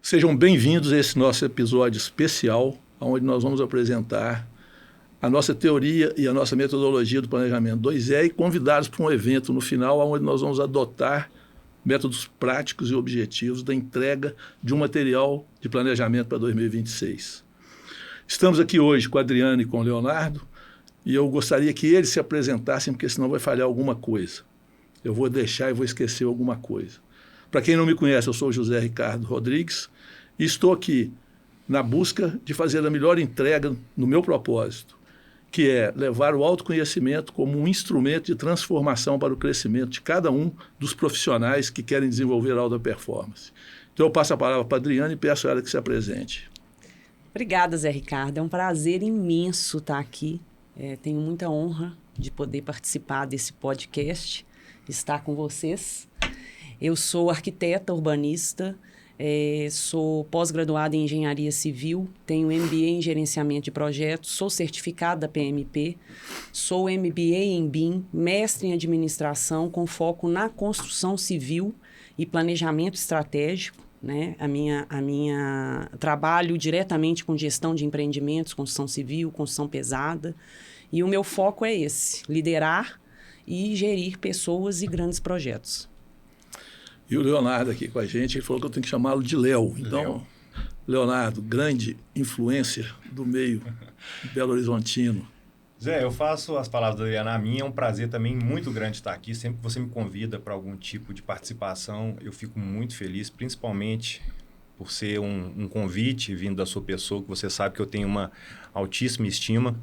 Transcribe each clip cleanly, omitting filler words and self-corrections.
Sejam bem-vindos a esse nosso episódio especial, onde nós vamos apresentar a nossa teoria e a nossa metodologia do planejamento 2E e convidados para um evento no final, onde nós vamos adotar métodos práticos e objetivos da entrega de um material de planejamento para 2026. Estamos aqui hoje com a Adriana e com o Leonardo, e eu gostaria que eles se apresentassem, porque senão vai falhar alguma coisa. Eu vou deixar e vou esquecer alguma coisa. Para quem não me conhece, eu sou o José Ricardo Rodrigues e estou aqui na busca de fazer a melhor entrega no meu propósito, que é levar o autoconhecimento como um instrumento de transformação para o crescimento de cada um dos profissionais que querem desenvolver alta performance. Então eu passo a palavra para a Adriana e peço a ela que se apresente. Obrigada, Zé Ricardo. É um prazer imenso estar aqui. Tenho muita honra de poder participar desse podcast, estar com vocês. Eu sou arquiteta urbanista, sou pós-graduada em engenharia civil, tenho MBA em gerenciamento de projetos, sou certificada da PMP, sou MBA em BIM, mestre em administração com foco na construção civil e planejamento estratégico, né? Trabalho diretamente com gestão de empreendimentos, construção civil, construção pesada, e o meu foco é esse, liderar e gerir pessoas e grandes projetos. E o Leonardo aqui com a gente, ele falou que eu tenho que chamá-lo de Léo. Então, Leonardo, grande influência do meio belo-horizontino. Zé, eu faço as palavras da Adriana a minha, é um prazer também muito grande estar aqui. Sempre que você me convida para algum tipo de participação, eu fico muito feliz, principalmente por ser um convite vindo da sua pessoa, que você sabe que eu tenho uma altíssima estima.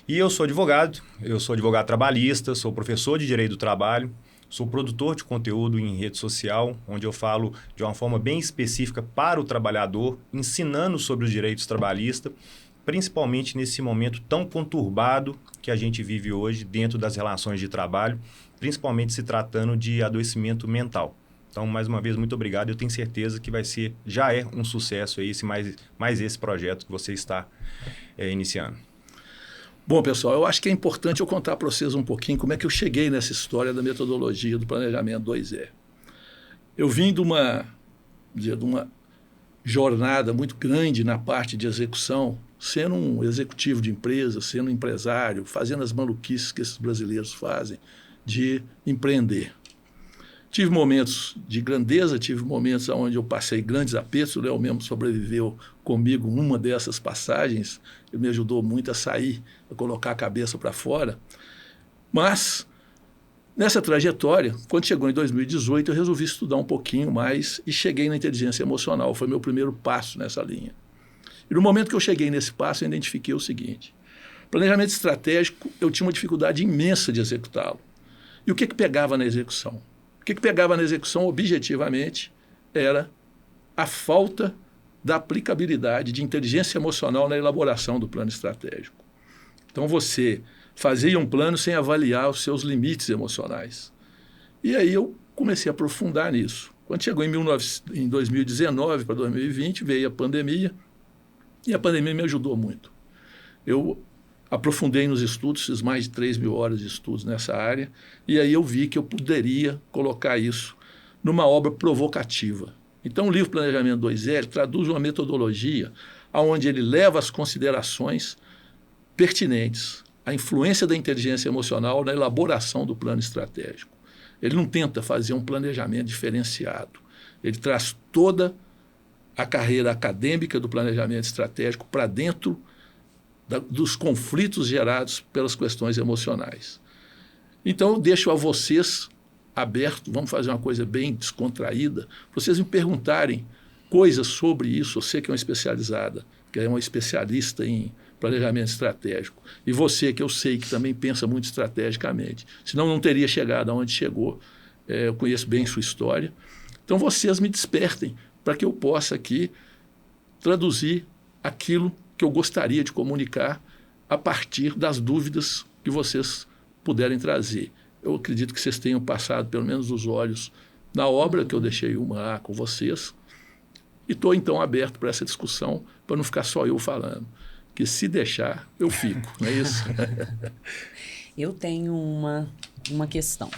E eu sou advogado trabalhista, sou professor de Direito do Trabalho, sou produtor de conteúdo em rede social, onde eu falo de uma forma bem específica para o trabalhador, ensinando sobre os direitos trabalhistas, principalmente nesse momento tão conturbado que a gente vive hoje dentro das relações de trabalho, principalmente se tratando de adoecimento mental. Então, mais uma vez, muito obrigado. Eu tenho certeza que já é um sucesso mais esse projeto que você está iniciando. Bom, pessoal, eu acho que é importante eu contar para vocês um pouquinho como é que eu cheguei nessa história da metodologia do planejamento 2E. Eu vim de uma jornada muito grande na parte de execução, sendo um executivo de empresa, sendo um empresário, fazendo as maluquices que esses brasileiros fazem de empreender. Tive momentos de grandeza, tive momentos onde eu passei grandes apertos, o Léo mesmo sobreviveu comigo numa dessas passagens, ele me ajudou muito a sair, a colocar a cabeça para fora. Mas, nessa trajetória, quando chegou em 2018, eu resolvi estudar um pouquinho mais e cheguei na inteligência emocional, foi meu primeiro passo nessa linha. E no momento que eu cheguei nesse passo, eu identifiquei o seguinte: planejamento estratégico, eu tinha uma dificuldade imensa de executá-lo. E o que pegava na execução? O que pegava na execução, objetivamente, era a falta da aplicabilidade de inteligência emocional na elaboração do plano estratégico. Então, você fazia um plano sem avaliar os seus limites emocionais. E aí eu comecei a aprofundar nisso. Quando chegou em 2019 para 2020, veio a pandemia, e a pandemia me ajudou muito. Eu aprofundei nos estudos, fiz mais de 3.000 horas de estudos nessa área, e aí eu vi que eu poderia colocar isso numa obra provocativa. Então, o livro Planejamento 2E traduz uma metodologia onde ele leva as considerações pertinentes, a influência da inteligência emocional na elaboração do plano estratégico. Ele não tenta fazer um planejamento diferenciado. Ele traz toda a carreira acadêmica do planejamento estratégico para dentro dos conflitos gerados pelas questões emocionais. Então, eu deixo a vocês aberto, vamos fazer uma coisa bem descontraída, vocês me perguntarem coisas sobre isso, você que é uma especializada, que é uma especialista em planejamento estratégico, e você que eu sei que também pensa muito estrategicamente, senão não teria chegado aonde chegou, eu conheço bem sua história, então vocês me despertem para que eu possa aqui traduzir aquilo que eu gostaria de comunicar a partir das dúvidas que vocês puderem trazer. Eu acredito que vocês tenham passado pelo menos os olhos na obra que eu deixei uma lá com vocês e estou então aberto para essa discussão, para não ficar só eu falando, que se deixar eu fico, não é isso? Eu tenho uma questão.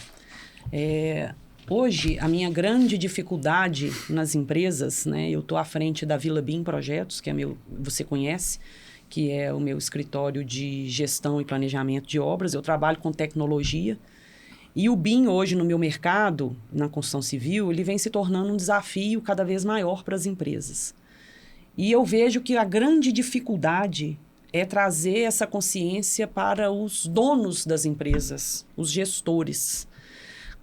Hoje, a minha grande dificuldade nas empresas, né? Eu estou à frente da Vila BIM Projetos, que é você conhece, que é o meu escritório de gestão e planejamento de obras. Eu trabalho com tecnologia. E o BIM hoje no meu mercado, na construção civil, ele vem se tornando um desafio cada vez maior para as empresas. E eu vejo que a grande dificuldade é trazer essa consciência para os donos das empresas, os gestores.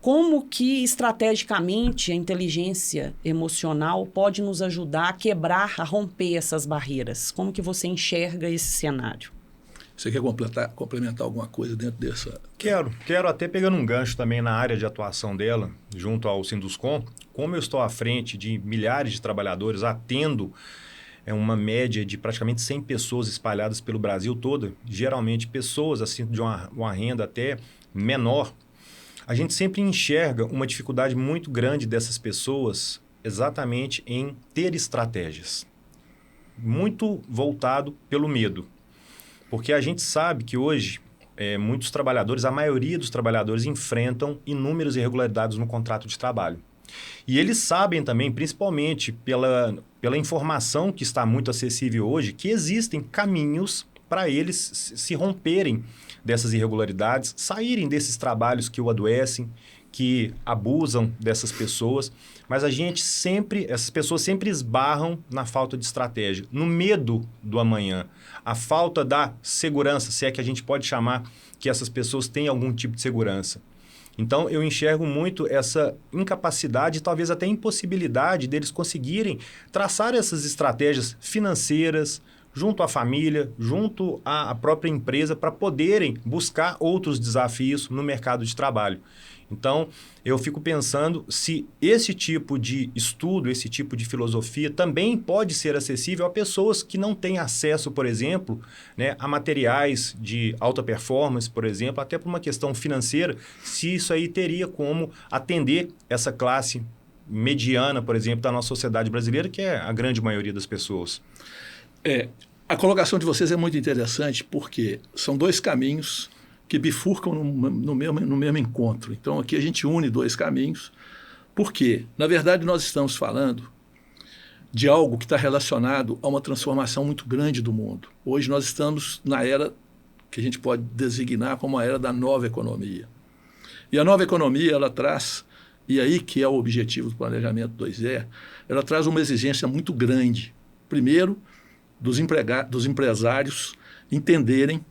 Como que, estrategicamente, a inteligência emocional pode nos ajudar a quebrar, a romper essas barreiras? Como que você enxerga esse cenário? Você quer complementar alguma coisa dentro dessa? Quero até pegando um gancho também na área de atuação dela, junto ao Sinduscom, como eu estou à frente de milhares de trabalhadores, atendo uma média de praticamente 100 pessoas espalhadas pelo Brasil todo, geralmente pessoas assim de uma renda até menor, a gente sempre enxerga uma dificuldade muito grande dessas pessoas exatamente em ter estratégias. Muito voltado pelo medo. Porque a gente sabe que hoje muitos trabalhadores, a maioria dos trabalhadores enfrentam inúmeras irregularidades no contrato de trabalho. E eles sabem também, principalmente pela informação que está muito acessível hoje, que existem caminhos para eles se romperem dessas irregularidades, saírem desses trabalhos que o adoecem, que abusam dessas pessoas, mas essas pessoas sempre esbarram na falta de estratégia, no medo do amanhã, a falta da segurança, se é que a gente pode chamar que essas pessoas têm algum tipo de segurança. Então, eu enxergo muito essa incapacidade, talvez até impossibilidade deles conseguirem traçar essas estratégias financeiras, junto à família, junto à própria empresa, para poderem buscar outros desafios no mercado de trabalho. Então, eu fico pensando se esse tipo de estudo, esse tipo de filosofia também pode ser acessível a pessoas que não têm acesso, por exemplo, né, a materiais de alta performance, por exemplo, até por uma questão financeira, se isso aí teria como atender essa classe mediana, por exemplo, da nossa sociedade brasileira, que é a grande maioria das pessoas. A colocação de vocês é muito interessante porque são dois caminhos que bifurcam no mesmo encontro. Então, aqui a gente une dois caminhos, porque, na verdade, nós estamos falando de algo que está relacionado a uma transformação muito grande do mundo. Hoje nós estamos na era que a gente pode designar como a era da nova economia. E a nova economia, ela traz, e aí que é o objetivo do Planejamento 2E, ela traz uma exigência muito grande. Primeiro, dos empresários entenderem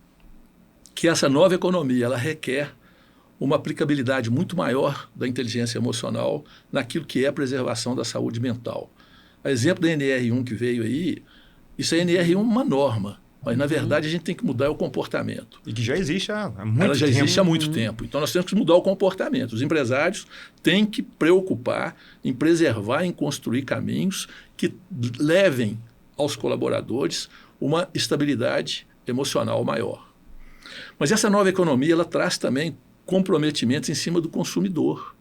que essa nova economia ela requer uma aplicabilidade muito maior da inteligência emocional naquilo que é a preservação da saúde mental. A exemplo da NR1 que veio aí, isso é NR1 uma norma, mas na verdade a gente tem que mudar o comportamento. E que já existe há muito tempo. Ela já existe há muito tempo. Então nós temos que mudar o comportamento. Os empresários têm que preocupar em preservar, em construir caminhos que levem aos colaboradores uma estabilidade emocional maior. Mas essa nova economia ela traz também comprometimentos em cima do consumidor.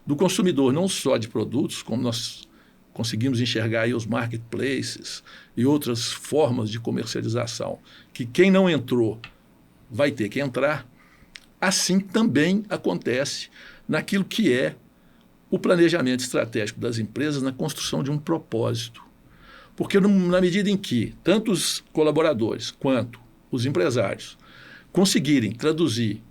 Do consumidor não só de produtos, como nós conseguimos enxergar aí os marketplaces e outras formas de comercialização, que quem não entrou vai ter que entrar, assim também acontece naquilo que é o planejamento estratégico das empresas na construção de um propósito. Porque na medida em que tanto os colaboradores quanto os empresários conseguirem traduzir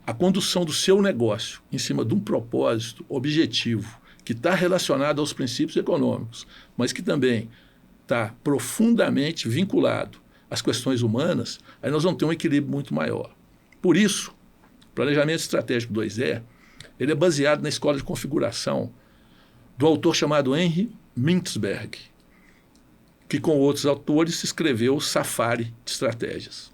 a condução do seu negócio em cima de um propósito objetivo que está relacionado aos princípios econômicos, mas que também está profundamente vinculado às questões humanas, aí nós vamos ter um equilíbrio muito maior. Por isso, o Planejamento Estratégico 2E, ele é baseado na escola de configuração do autor chamado Henry Mintzberg, que com outros autores escreveu o Safari de Estratégias.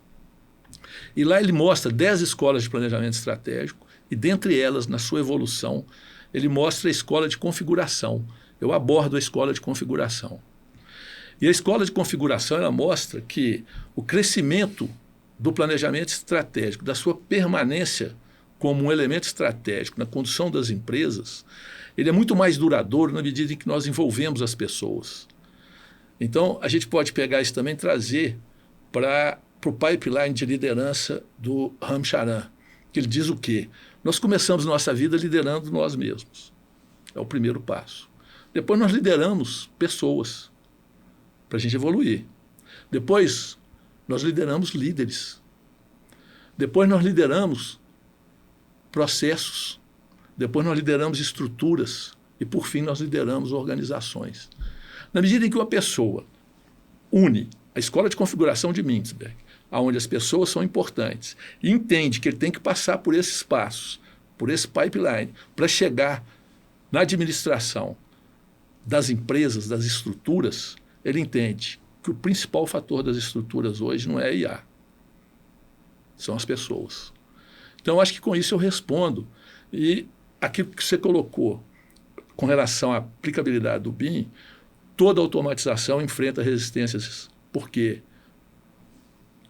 E lá ele mostra 10 escolas de planejamento estratégico e, dentre elas, na sua evolução, ele mostra a escola de configuração. Eu abordo a escola de configuração. E a escola de configuração ela mostra que o crescimento do planejamento estratégico, da sua permanência como um elemento estratégico na condução das empresas, ele é muito mais duradouro na medida em que nós envolvemos as pessoas. Então, a gente pode pegar isso também e trazer para o pipeline de liderança do Ram Charan, que ele diz o quê? Nós começamos nossa vida liderando nós mesmos. É o primeiro passo. Depois nós lideramos pessoas para a gente evoluir. Depois nós lideramos líderes. Depois nós lideramos processos. Depois nós lideramos estruturas. E, por fim, nós lideramos organizações. Na medida em que uma pessoa une a escola de configuração de Mintzberg, onde as pessoas são importantes, e entende que ele tem que passar por esses passos, por esse pipeline, para chegar na administração das empresas, das estruturas, ele entende que o principal fator das estruturas hoje não é a IA, são as pessoas. Então, eu acho que com isso eu respondo. E aquilo que você colocou com relação à aplicabilidade do BIM, toda automatização enfrenta resistências, porque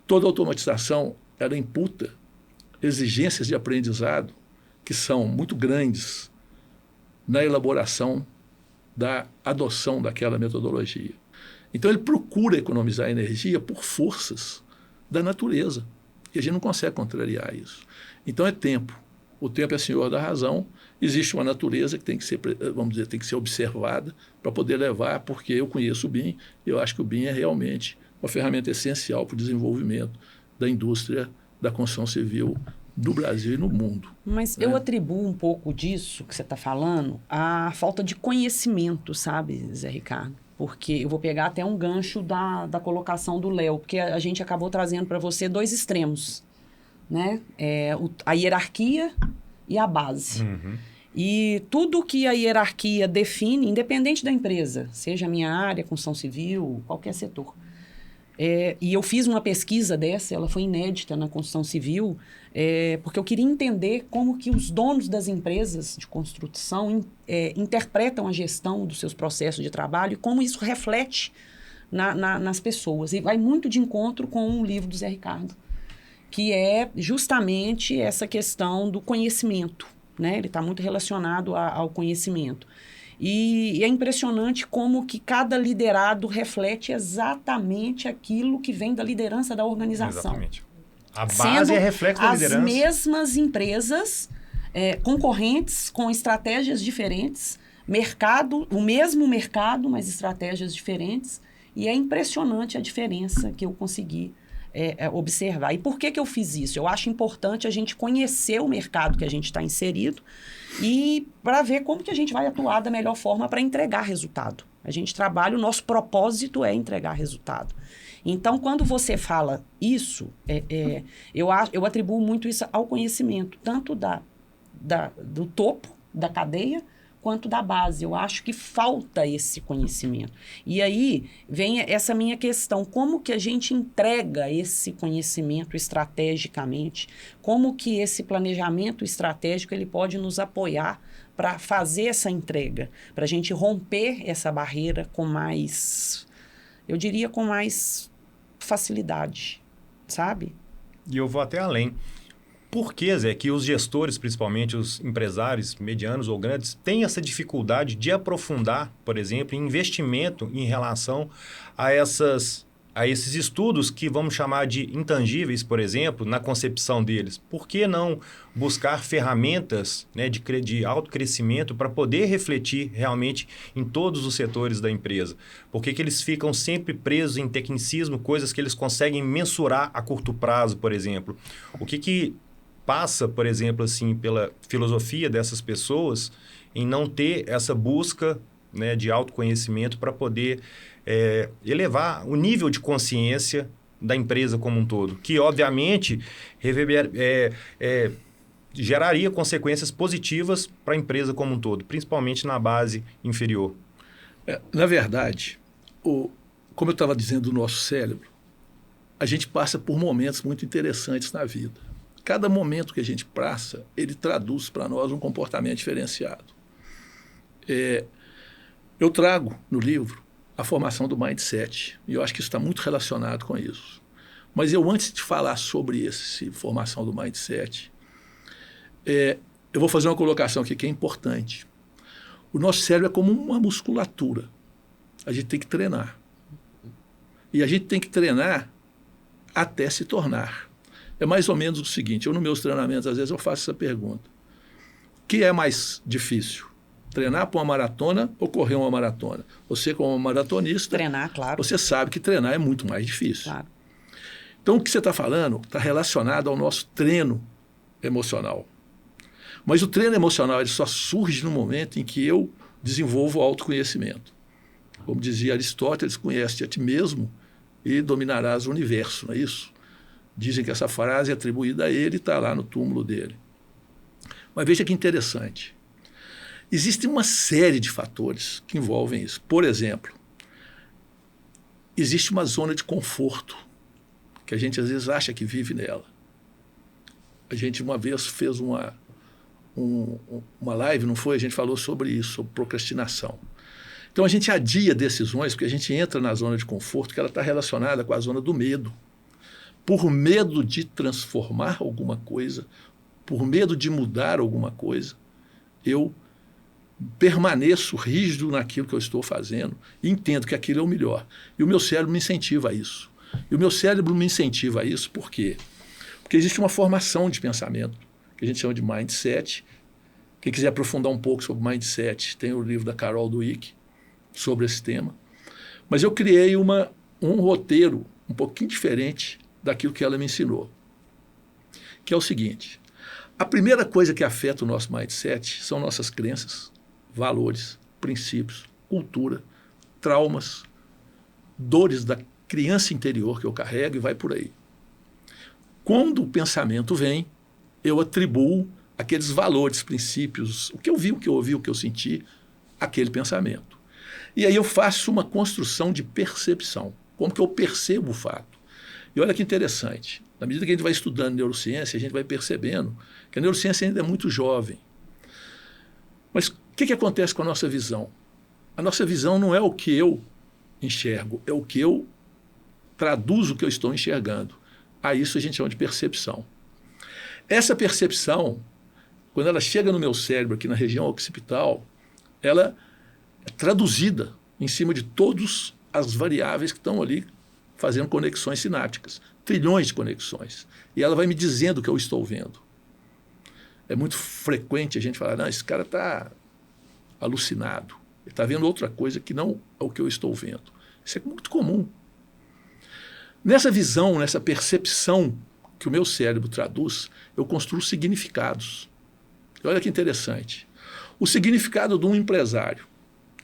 toda automatização ela imputa exigências de aprendizado que são muito grandes na elaboração da adoção daquela metodologia. Então, ele procura economizar energia por forças da natureza, e a gente não consegue contrariar isso. Então, é tempo. O tempo é senhor da razão. Existe uma natureza que tem que ser, vamos dizer, tem que ser observada para poder levar, porque eu conheço o BIM, e eu acho que o BIM é realmente uma ferramenta essencial para o desenvolvimento da indústria da construção civil do Brasil e no mundo. Mas eu atribuo um pouco disso que você está falando à falta de conhecimento, sabe, Zé Ricardo? Porque eu vou pegar até um gancho da colocação do Léo, porque a gente acabou trazendo para você dois extremos, né? A hierarquia e a base. Uhum. E tudo que a hierarquia define, independente da empresa, seja a minha área, construção civil, qualquer setor. E eu fiz uma pesquisa dessa, ela foi inédita na construção civil, porque eu queria entender como que os donos das empresas de construção interpretam a gestão dos seus processos de trabalho e como isso reflete nas pessoas. E vai muito de encontro com um livro do Zé Ricardo, que é justamente essa questão do conhecimento, né? Ele está muito relacionado ao conhecimento. E é impressionante como que cada liderado reflete exatamente aquilo que vem da liderança da organização. Exatamente. A base é reflexo da liderança. As mesmas empresas, concorrentes com estratégias diferentes, o mesmo mercado, mas estratégias diferentes. E é impressionante a diferença que eu consegui observar. E por que eu fiz isso? Eu acho importante a gente conhecer o mercado que a gente está inserido e para ver como que a gente vai atuar da melhor forma para entregar resultado. A gente trabalha, o nosso propósito é entregar resultado. Então, quando você fala isso, eu atribuo muito isso ao conhecimento, tanto do topo da cadeia, quanto da base. Eu acho que falta esse conhecimento. E aí vem essa minha questão, como que a gente entrega esse conhecimento estrategicamente? Como que esse planejamento estratégico ele pode nos apoiar para fazer essa entrega? Para a gente romper essa barreira com mais, eu diria, com mais facilidade, sabe? E eu vou até além. Por que, Zé, que os gestores, principalmente os empresários medianos ou grandes, têm essa dificuldade de aprofundar, por exemplo, em investimento em relação a esses estudos que vamos chamar de intangíveis, por exemplo, na concepção deles? Por que não buscar ferramentas, né, de autocrescimento para poder refletir realmente em todos os setores da empresa? Por que eles ficam sempre presos em tecnicismo, coisas que eles conseguem mensurar a curto prazo, por exemplo? O que passa, por exemplo, assim, pela filosofia dessas pessoas em não ter essa busca, né, de autoconhecimento para poder elevar o nível de consciência da empresa como um todo, que obviamente geraria consequências positivas para a empresa como um todo, principalmente na base inferior. Na verdade, como eu estava dizendo, o nosso cérebro, a gente passa por momentos muito interessantes na vida. Cada momento que a gente passa, ele traduz para nós um comportamento diferenciado. Eu trago no livro a formação do mindset, e eu acho que isso está muito relacionado com isso. Mas antes de falar sobre essa formação do mindset, eu vou fazer uma colocação aqui que é importante. O nosso cérebro é como uma musculatura. A gente tem que treinar. E a gente tem que treinar até se tornar. É mais ou menos o seguinte, nos meus treinamentos, às vezes eu faço essa pergunta. O que é mais difícil? Treinar para uma maratona ou correr uma maratona. Você, como maratonista, Treinar, claro. você sabe que treinar é muito mais difícil. Claro. Então, o que você está falando está relacionado ao nosso treino emocional. Mas o treino emocional ele só surge no momento em que eu desenvolvo o autoconhecimento. Como dizia Aristóteles, conhece-te a ti mesmo e dominarás o universo, não é isso? Dizem que essa frase é atribuída a ele e está lá no túmulo dele. Mas veja que interessante. Existe uma série de fatores que envolvem isso. Por exemplo, existe uma zona de conforto que a gente às vezes acha que vive nela. A gente uma vez fez uma live, não foi? A gente falou sobre isso, sobre procrastinação. Então a gente adia decisões porque a gente entra na zona de conforto que ela está relacionada com a zona do medo. Por medo de transformar alguma coisa, por medo de mudar alguma coisa, eu permaneço rígido naquilo que eu estou fazendo e entendo que aquilo é o melhor. E o meu cérebro me incentiva a isso. E o meu cérebro me incentiva a isso por quê? Porque existe uma formação de pensamento, que a gente chama de mindset. Quem quiser aprofundar um pouco sobre mindset, tem o livro da Carol Dweck sobre esse tema. Mas eu criei um roteiro um pouquinho diferente daquilo que ela me ensinou, que é o seguinte: a primeira coisa que afeta o nosso mindset são nossas crenças, valores, princípios, cultura, traumas, dores da criança interior que eu carrego e vai por aí. Quando o pensamento vem, eu atribuo aqueles valores, princípios, o que eu vi, o que eu ouvi, o que eu senti, aquele pensamento. E aí eu faço uma construção de percepção, como que eu percebo o fato. E olha que interessante, na medida que a gente vai estudando neurociência, a gente vai percebendo que a neurociência ainda é muito jovem. Mas o que acontece com a nossa visão? A nossa visão não é o que eu enxergo, é o que eu traduzo o que eu estou enxergando. A isso a gente chama de percepção. Essa percepção, quando ela chega no meu cérebro, aqui na região occipital, ela é traduzida em cima de todas as variáveis que estão ali fazendo conexões sinápticas, trilhões de conexões. E ela vai me dizendo o que eu estou vendo. É muito frequente a gente falar, não, esse cara está alucinado, ele está vendo outra coisa que não é o que eu estou vendo. Isso é muito comum. Nessa visão, nessa percepção que o meu cérebro traduz, eu construo significados. E olha que interessante. O significado de um empresário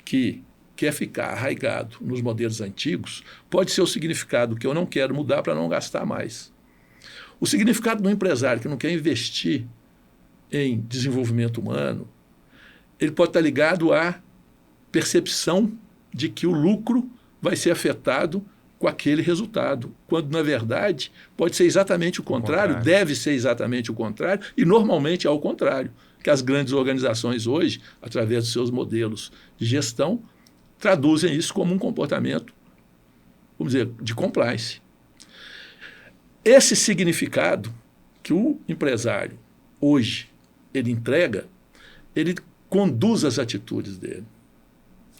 que quer ficar arraigado nos modelos antigos pode ser o significado que eu não quero mudar para não gastar mais. O significado de um empresário que não quer investir em desenvolvimento humano, ele pode estar ligado à percepção de que o lucro vai ser afetado com aquele resultado, quando, na verdade, pode ser exatamente o contrário, deve ser exatamente o contrário, e normalmente é o contrário, que as grandes organizações hoje, através dos seus modelos de gestão, traduzem isso como um comportamento, vamos dizer, de compliance. Esse significado que o empresário hoje ele entrega, ele conduz as atitudes dele.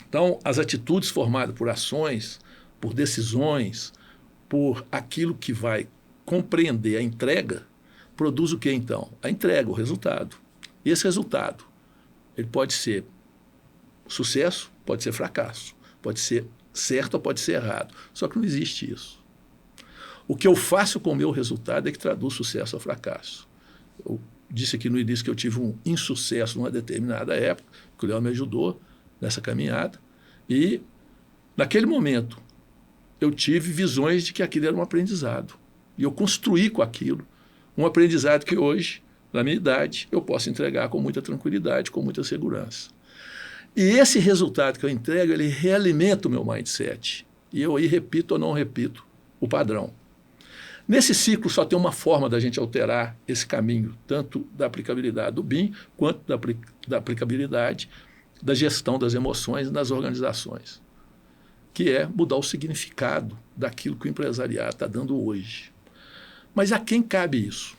Então, as atitudes formadas por ações, por decisões, por aquilo que vai compreender a entrega, produz o que então? A entrega, o resultado. E esse resultado, ele pode ser sucesso, pode ser fracasso, pode ser certo ou pode ser errado. Só que não existe isso. O que eu faço com o meu resultado é que traduz sucesso ou fracasso. Eu disse aqui no início que eu tive um insucesso numa determinada época, que o Léo me ajudou nessa caminhada, e naquele momento eu tive visões de que aquilo era um aprendizado. E eu construí com aquilo um aprendizado que hoje, na minha idade, eu posso entregar com muita tranquilidade, com muita segurança. E esse resultado que eu entrego, ele realimenta o meu mindset. E eu aí repito ou não repito o padrão. Nesse ciclo só tem uma forma da gente alterar esse caminho, tanto da aplicabilidade do BIM, quanto da aplicabilidade da gestão das emoções nas organizações, que é mudar o significado daquilo que o empresariado está dando hoje. Mas a quem cabe isso?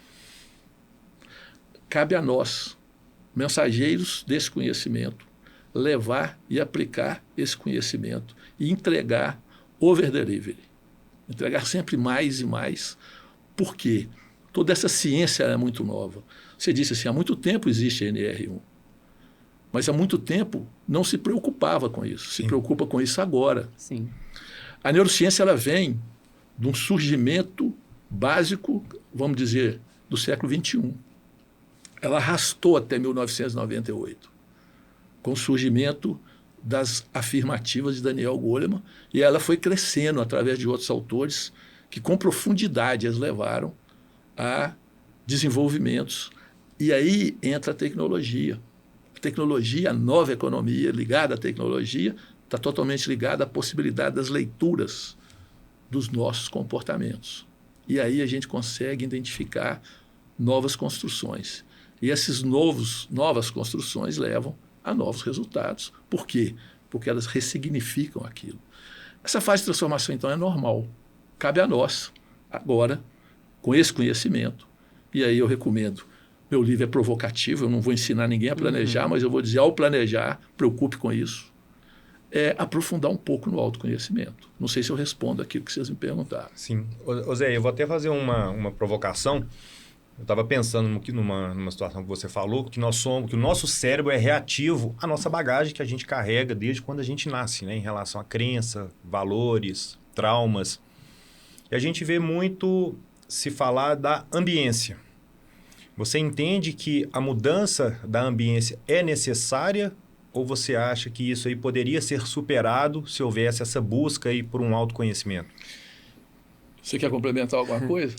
Cabe a nós, mensageiros desse conhecimento, levar e aplicar esse conhecimento e entregar over delivery. Entregar sempre mais e mais. Por quê? Toda essa ciência é muito nova. Você disse assim, há muito tempo existe a NR1. mas há muito tempo não se preocupava com isso. Se preocupa com isso agora. Sim. A neurociência ela vem de um surgimento básico, vamos dizer, do século XXI. Ela arrastou até 1998, com o surgimento das afirmativas de Daniel Goleman, e ela foi crescendo através de outros autores que, com profundidade, as levaram a desenvolvimentos. E aí entra a tecnologia. A tecnologia, a nova economia ligada à tecnologia, está totalmente ligada à possibilidade das leituras dos nossos comportamentos. E aí a gente consegue identificar novas construções. E essas novas construções levam a novos resultados. Por quê? Porque elas ressignificam aquilo. Essa fase de transformação, então, é normal. Cabe a nós, agora, com esse conhecimento. E aí eu recomendo. Meu livro é provocativo, eu não vou ensinar ninguém a planejar, mas eu vou dizer, ao planejar, preocupe com isso. É aprofundar um pouco no autoconhecimento. Não sei se eu respondo aquilo que vocês me perguntaram. Sim. Ô Zé, eu vou até fazer uma provocação. Eu estava pensando numa situação que você falou, que o nosso cérebro é reativo à nossa bagagem que a gente carrega desde quando a gente nasce, né? Em relação à crença, valores, traumas. E a gente vê muito se falar da ambiência. Você entende que a mudança da ambiência é necessária ou você acha que isso aí poderia ser superado se houvesse essa busca aí por um autoconhecimento? Você quer complementar alguma coisa?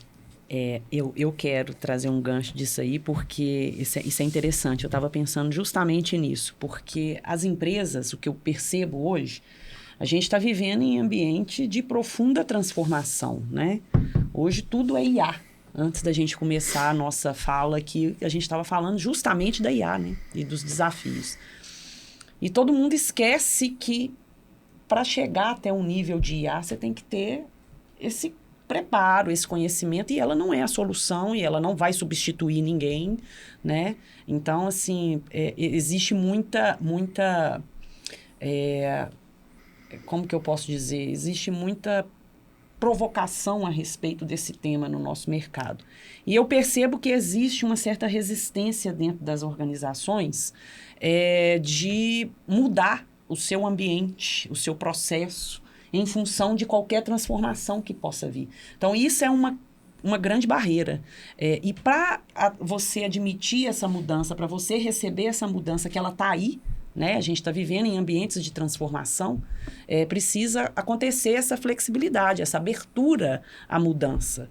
Eu quero trazer um gancho disso aí, porque isso é interessante. Eu estava pensando justamente nisso, porque as empresas, o que eu percebo hoje, a gente está vivendo em ambiente de profunda transformação, né? Hoje tudo é IA. Antes da gente começar a nossa fala aqui, a gente estava falando justamente da IA, né? E dos desafios. E todo mundo esquece que para chegar até um nível de IA, você tem que ter esse preparo, esse conhecimento, e ela não é a solução, e ela não vai substituir ninguém, né? Então, assim, existe muita como que eu posso dizer? Existe muita provocação a respeito desse tema no nosso mercado. E eu percebo que existe uma certa resistência dentro das organizações de mudar o seu ambiente, o seu processo, em função de qualquer transformação que possa vir. Então, isso é uma grande barreira. E para você admitir essa mudança, para você receber essa mudança que ela está aí, né? A gente está vivendo em ambientes de transformação, precisa acontecer essa flexibilidade, essa abertura à mudança.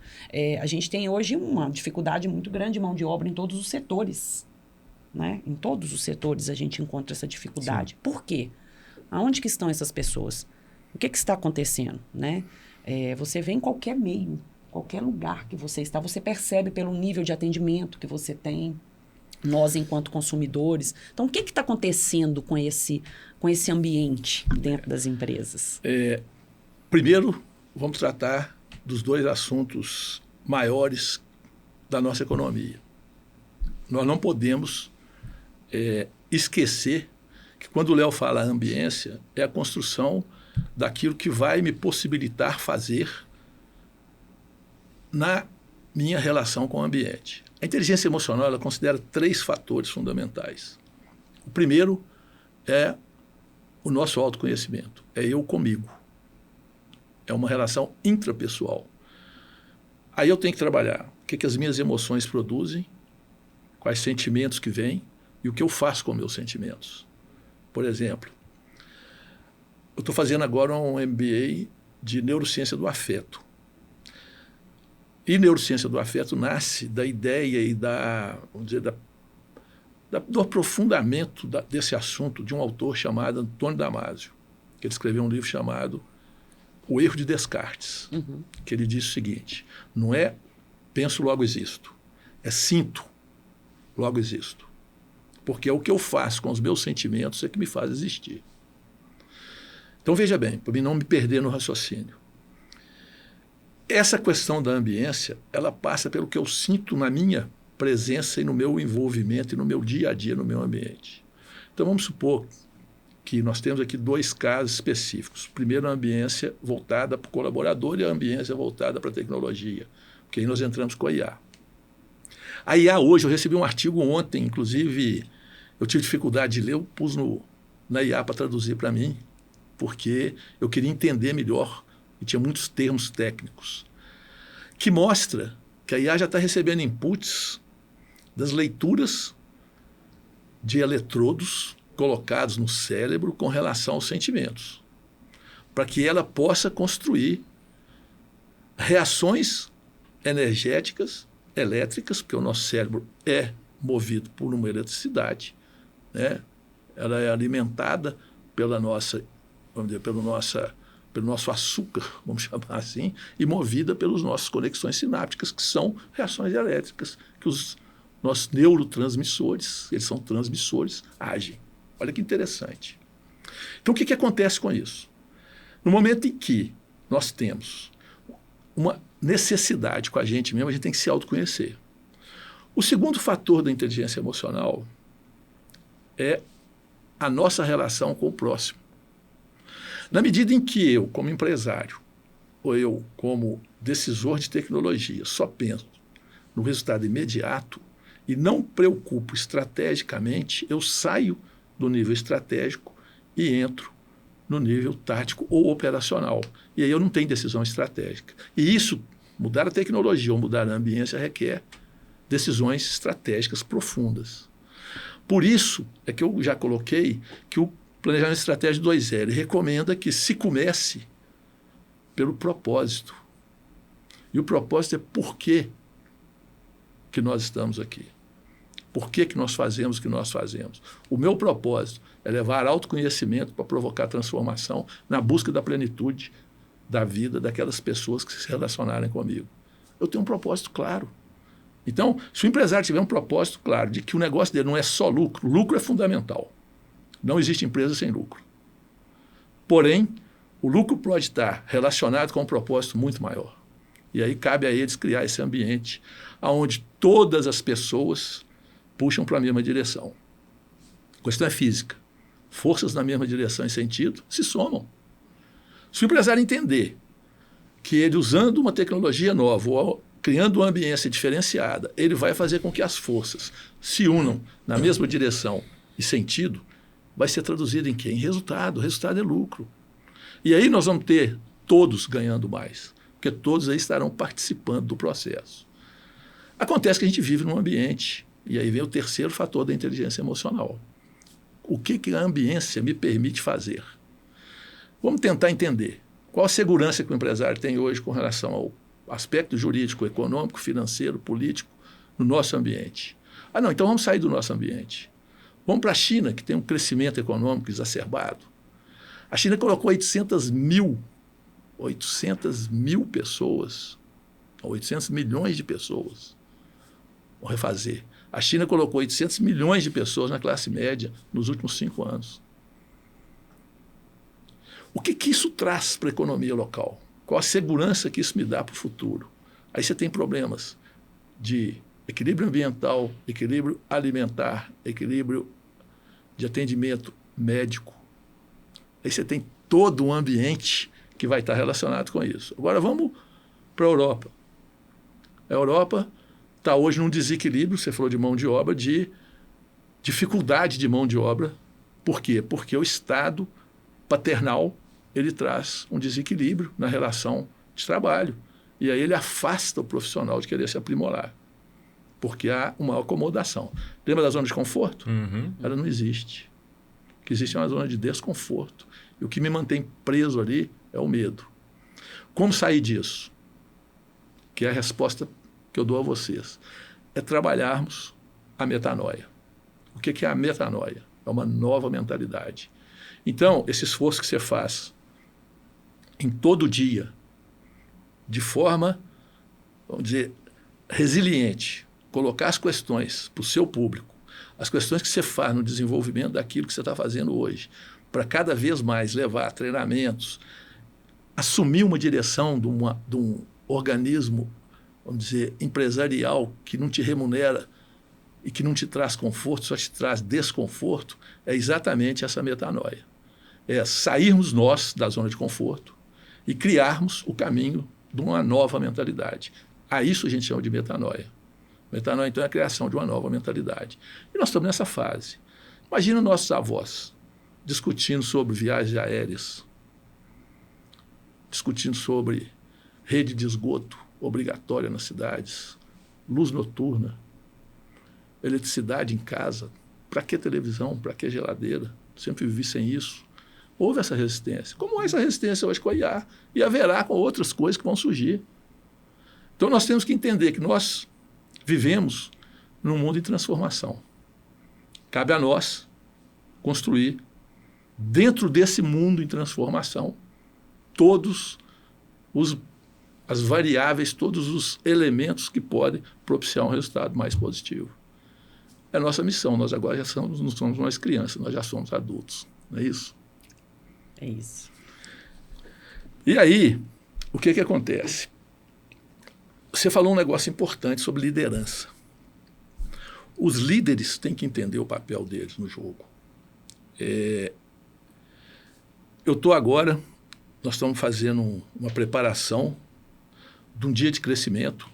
A gente tem hoje uma dificuldade muito grande de mão de obra em todos os setores. Né? Em todos os setores a gente encontra essa dificuldade. Sim. Por quê? Aonde que estão essas pessoas? O que está acontecendo? Né? Você vê em qualquer meio, qualquer lugar que você está, você percebe pelo nível de atendimento que você tem, nós enquanto consumidores. Então, o que está acontecendo com esse ambiente dentro das empresas? Primeiro, vamos tratar dos dois assuntos maiores da nossa economia. Nós não podemos esquecer que quando o Léo fala ambiência, é a construção daquilo que vai me possibilitar fazer na minha relação com o ambiente. A inteligência emocional ela considera 3 fatores fundamentais. O primeiro é o nosso autoconhecimento, é eu comigo. É uma relação intrapessoal. Aí eu tenho que trabalhar o que as minhas emoções produzem, quais sentimentos que vêm e o que eu faço com meus sentimentos. Por exemplo, eu estou fazendo agora um MBA de neurociência do afeto. E neurociência do afeto nasce da ideia e do aprofundamento desse assunto de um autor chamado Antônio Damasio, que ele escreveu um livro chamado O Erro de Descartes, que ele diz o seguinte, não é penso, logo existo, é sinto, logo existo. Porque é o que eu faço com os meus sentimentos é que me faz existir. Então, veja bem, para mim não me perder no raciocínio. Essa questão da ambiência, ela passa pelo que eu sinto na minha presença e no meu envolvimento e no meu dia a dia, no meu ambiente. Então, vamos supor que nós temos aqui 2 casos específicos. Primeiro, a ambiência voltada para o colaborador e a ambiência voltada para a tecnologia, porque aí nós entramos com a IA. A IA hoje, eu recebi um artigo ontem, inclusive, Eu tive dificuldade de ler, eu pus na IA para traduzir para mim, porque eu queria entender melhor e tinha muitos termos técnicos, que mostra que a IA já está recebendo inputs das leituras de eletrodos colocados no cérebro com relação aos sentimentos, para que ela possa construir reações energéticas, elétricas, porque o nosso cérebro é movido por uma eletricidade, né? Ela é alimentada pela nossa, vamos dizer, pelo nosso açúcar, vamos chamar assim, e movida pelas nossas conexões sinápticas, que são reações elétricas, que os nossos neurotransmissores, eles são transmissores, agem. Olha que interessante. Então, o que acontece com isso? No momento em que nós temos uma necessidade com a gente mesmo, a gente tem que se autoconhecer. O segundo fator da inteligência emocional é a nossa relação com o próximo. Na medida em que eu, como empresário, ou eu, como decisor de tecnologia, só penso no resultado imediato e não preocupo estrategicamente, eu saio do nível estratégico e entro no nível tático ou operacional. E aí eu não tenho decisão estratégica. E isso, mudar a tecnologia ou mudar a ambiência, requer decisões estratégicas profundas. Por isso é que eu já coloquei que o planejamento estratégico 2.0 recomenda que se comece pelo propósito. E o propósito é por que nós estamos aqui. Por que nós fazemos o que nós fazemos? O meu propósito é levar autoconhecimento para provocar transformação na busca da plenitude da vida daquelas pessoas que se relacionarem comigo. Eu tenho um propósito claro. Então, se o empresário tiver um propósito claro de que o negócio dele não é só lucro, lucro é fundamental. Não existe empresa sem lucro. Porém, o lucro pode estar relacionado com um propósito muito maior. E aí cabe a eles criar esse ambiente onde todas as pessoas puxam para a mesma direção. A questão é física. Forças na mesma direção e sentido se somam. Se o empresário entender que ele, usando uma tecnologia nova ou criando uma ambiência diferenciada, ele vai fazer com que as forças se unam na mesma direção e sentido, vai ser traduzido em quê? Em resultado. O resultado é lucro. E aí nós vamos ter todos ganhando mais, porque todos aí estarão participando do processo. Acontece que a gente vive num ambiente, e aí vem o terceiro fator da inteligência emocional. O que a ambiência me permite fazer? Vamos tentar entender qual a segurança que o empresário tem hoje com relação ao aspecto jurídico, econômico, financeiro, político no nosso ambiente. Não, então vamos sair do nosso ambiente. Vamos para a China, que tem um crescimento econômico exacerbado. A China colocou 800 mil pessoas, 800 milhões de pessoas. Vou refazer. A China colocou 800 milhões de pessoas na classe média nos últimos 5 anos. O que isso traz para a economia local? Qual a segurança que isso me dá para o futuro? Aí você tem problemas de equilíbrio ambiental, equilíbrio alimentar, equilíbrio de atendimento médico. Aí você tem todo um ambiente que vai estar relacionado com isso. Agora vamos para a Europa. A Europa está hoje num desequilíbrio, você falou de mão de obra, de dificuldade de mão de obra. Por quê? Porque o Estado paternal ele traz um desequilíbrio na relação de trabalho. E aí ele afasta o profissional de querer se aprimorar. Porque há uma acomodação. Lembra da zona de conforto? Uhum. Ela não existe. O que existe é uma zona de desconforto. E o que me mantém preso ali é o medo. Como sair disso? Que é a resposta que eu dou a vocês. É trabalharmos a metanoia. O que é a metanoia? É uma nova mentalidade. Então, esse esforço que você faz em todo dia, de forma, vamos dizer, resiliente, colocar as questões para o seu público, as questões que você faz no desenvolvimento daquilo que você está fazendo hoje, para cada vez mais levar treinamentos, assumir uma direção de um organismo, vamos dizer, empresarial que não te remunera e que não te traz conforto, só te traz desconforto, é exatamente essa metanoia. É sairmos nós da zona de conforto e criarmos o caminho de uma nova mentalidade. A isso a gente chama de metanoia. Metanoia, então, é a criação de uma nova mentalidade. E nós estamos nessa fase. Imagina nossos avós discutindo sobre viagens aéreas, discutindo sobre rede de esgoto obrigatória nas cidades, luz noturna, eletricidade em casa. Para que televisão? Para que geladeira? Sempre vivi sem isso. Houve essa resistência. Como há essa resistência hoje com a IA? E haverá com outras coisas que vão surgir. Então nós temos que entender que nós vivemos num mundo em transformação. Cabe a nós construir, dentro desse mundo em transformação, todos as variáveis, todos os elementos que podem propiciar um resultado mais positivo. É a nossa missão. Nós agora não somos mais crianças, nós já somos adultos. Não é isso? É isso. E aí, o que acontece? Você falou um negócio importante sobre liderança. Os líderes têm que entender o papel deles no jogo. Nós estamos fazendo uma preparação de um dia de crescimento.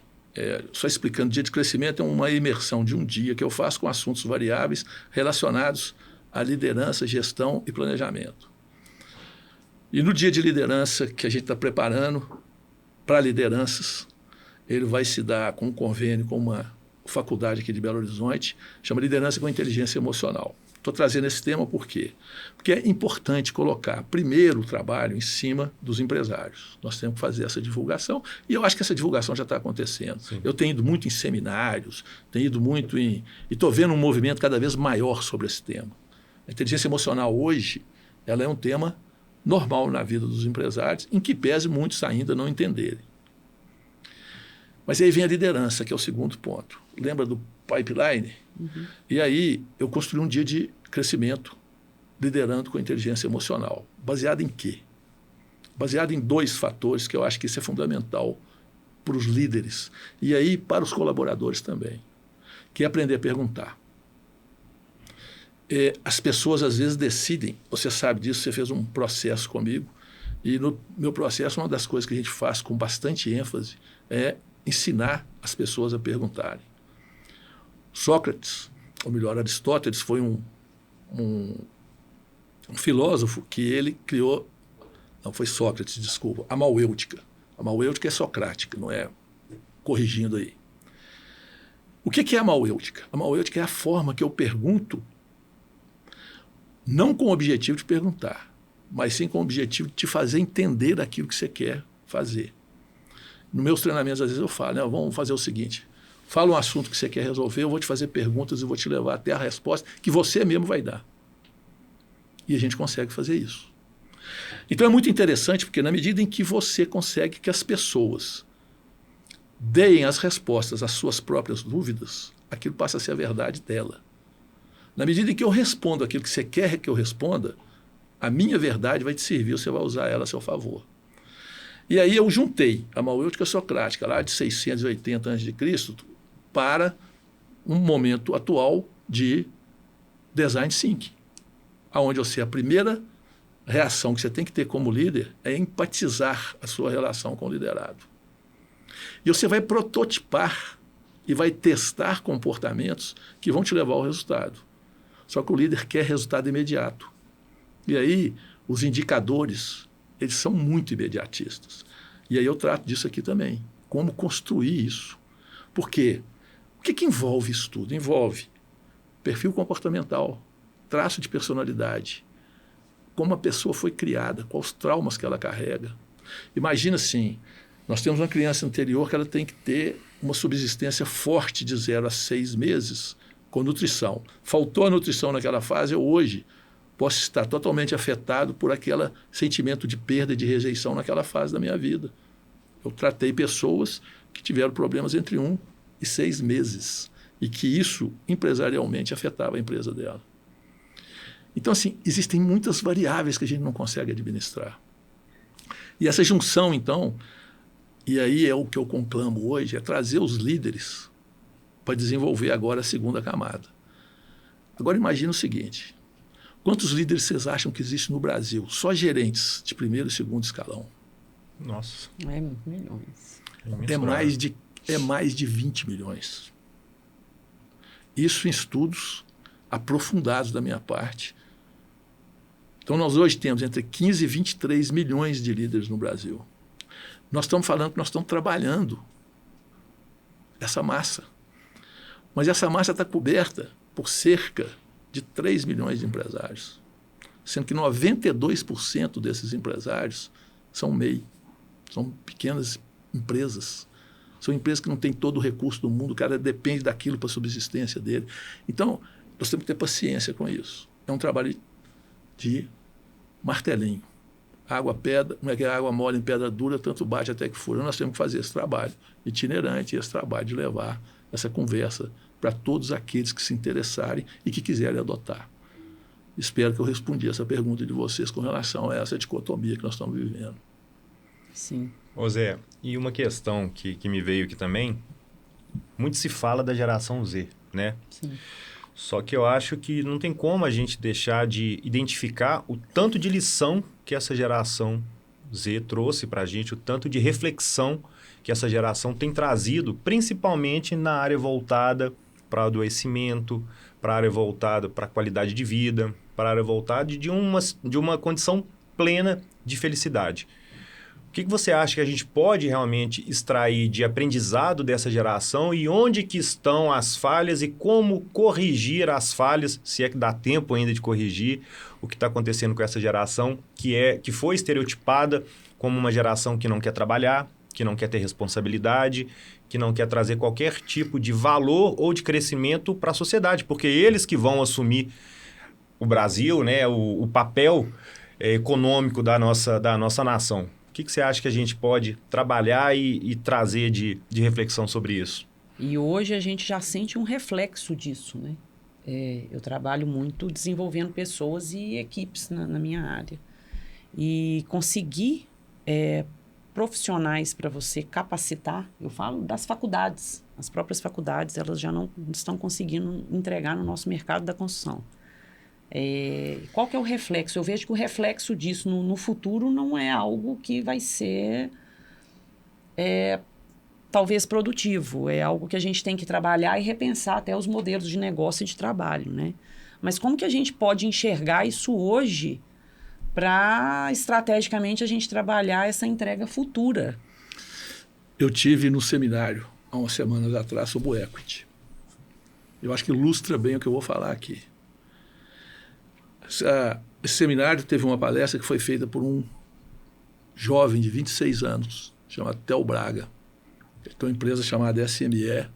Só explicando, dia de crescimento é uma imersão de um dia que eu faço com assuntos variáveis relacionados à liderança, gestão e planejamento. E no dia de liderança que a gente está preparando para lideranças, ele vai se dar com um convênio com uma faculdade aqui de Belo Horizonte, chama Liderança com Inteligência Emocional. Estou trazendo esse tema por quê? Porque é importante colocar primeiro o trabalho em cima dos empresários. Nós temos que fazer essa divulgação e eu acho que essa divulgação já está acontecendo. Sim. Eu tenho ido muito em seminários, tenho ido muito e estou vendo um movimento cada vez maior sobre esse tema. A inteligência emocional hoje, ela é um tema normal na vida dos empresários, em que pese muitos ainda não entenderem. Mas aí vem a liderança, que é o segundo ponto. Lembra do pipeline? Uhum. E aí eu construí um dia de crescimento liderando com inteligência emocional. Baseado em quê? Baseado em 2 fatores que eu acho que isso é fundamental para os líderes e aí para os colaboradores também, que é aprender a perguntar. As pessoas às vezes decidem, você sabe disso, você fez um processo comigo, e no meu processo uma das coisas que a gente faz com bastante ênfase é ensinar as pessoas a perguntarem. Sócrates, ou melhor, Aristóteles, foi um filósofo que ele criou, não foi Sócrates, desculpa, a mauêutica. A mauêutica é socrática, não é corrigindo aí. O que é a mauêutica? A mauêutica é a forma que eu pergunto, não com o objetivo de perguntar, mas sim com o objetivo de te fazer entender aquilo que você quer fazer. Nos meus treinamentos, às vezes eu falo, vamos fazer o seguinte, fala um assunto que você quer resolver, eu vou te fazer perguntas e vou te levar até a resposta que você mesmo vai dar. E a gente consegue fazer isso. Então é muito interessante, porque na medida em que você consegue que as pessoas deem as respostas às suas próprias dúvidas, aquilo passa a ser a verdade dela. Na medida em que eu respondo aquilo que você quer que eu responda, a minha verdade vai te servir, você vai usar ela a seu favor. E aí eu juntei a mauêutica socrática, lá de 680 a.C., para um momento atual de design thinking, onde a primeira reação que você tem que ter como líder é empatizar a sua relação com o liderado. E você vai prototipar e vai testar comportamentos que vão te levar ao resultado. Só que o líder quer resultado imediato. E aí os indicadores, eles são muito imediatistas. E aí eu trato disso aqui também. Como construir isso. Por quê? O que envolve isso tudo? Envolve perfil comportamental, traço de personalidade, como a pessoa foi criada, quais os traumas que ela carrega. Imagina assim, nós temos uma criança interior que ela tem que ter uma subsistência forte de 0 a 6 meses com nutrição. Faltou a nutrição naquela fase, eu hoje posso estar totalmente afetado por aquele sentimento de perda e de rejeição naquela fase da minha vida. Eu tratei pessoas que tiveram problemas entre 1 e 6 meses e que isso empresarialmente afetava a empresa dela. Então, assim, existem muitas variáveis que a gente não consegue administrar. E essa junção, então, e aí é o que eu conclamo hoje, é trazer os líderes para desenvolver agora a segunda camada. Agora imagina o seguinte, quantos líderes vocês acham que existem no Brasil? Só gerentes de primeiro e segundo escalão. Nossa. Milhões. É mais de 20 milhões. Isso em estudos aprofundados da minha parte. Então, nós hoje temos entre 15 e 23 milhões de líderes no Brasil. Nós estamos falando que nós estamos trabalhando essa massa. Mas essa massa está coberta por cerca de 3 milhões de empresários, sendo que 92% desses empresários são MEI, são pequenas empresas. São empresas que não têm todo o recurso do mundo, o cara depende daquilo para a subsistência dele. Então, nós temos que ter paciência com isso. É um trabalho de martelinho. Água, pedra, não é que a água mole em pedra dura, tanto bate até que fura. Nós temos que fazer esse trabalho itinerante, esse trabalho de levar essa conversa para todos aqueles que se interessarem e que quiserem adotar. Espero que eu respondi essa pergunta de vocês com relação a essa dicotomia que nós estamos vivendo. Sim. Ô Zé, e uma questão que me veio aqui também, muito se fala da geração Z, né? Sim. Só que eu acho que não tem como a gente deixar de identificar o tanto de lição que essa geração Z trouxe para a gente, o tanto de reflexão que essa geração tem trazido, principalmente na área voltada para o adoecimento, para a área voltada para a qualidade de vida, para a área voltada de uma condição plena de felicidade. O que você acha que a gente pode realmente extrair de aprendizado dessa geração e onde que estão as falhas e como corrigir as falhas, se é que dá tempo ainda de corrigir o que está acontecendo com essa geração que foi estereotipada como uma geração que não quer trabalhar, que não quer ter responsabilidade, que não quer trazer qualquer tipo de valor ou de crescimento para a sociedade, porque eles que vão assumir o Brasil, né, o papel econômico da nossa nação. O que você acha que a gente pode trabalhar e trazer de reflexão sobre isso? E hoje a gente já sente um reflexo disso, né? Eu trabalho muito desenvolvendo pessoas e equipes na minha área. E conseguir profissionais para você capacitar, eu falo das faculdades. As próprias faculdades, elas já não estão conseguindo entregar no nosso mercado da construção. Qual que é o reflexo? Eu vejo que o reflexo disso no futuro não é algo que vai ser talvez produtivo. É algo que a gente tem que trabalhar e repensar até os modelos de negócio e de trabalho, né? Mas como que a gente pode enxergar isso hoje para, estrategicamente, a gente trabalhar essa entrega futura? Eu tive no seminário, há umas semanas atrás, sobre o equity. Eu acho que ilustra bem o que eu vou falar aqui. Esse seminário teve uma palestra que foi feita por um jovem de 26 anos, chamado Theo Braga. Ele tem uma empresa chamada SME,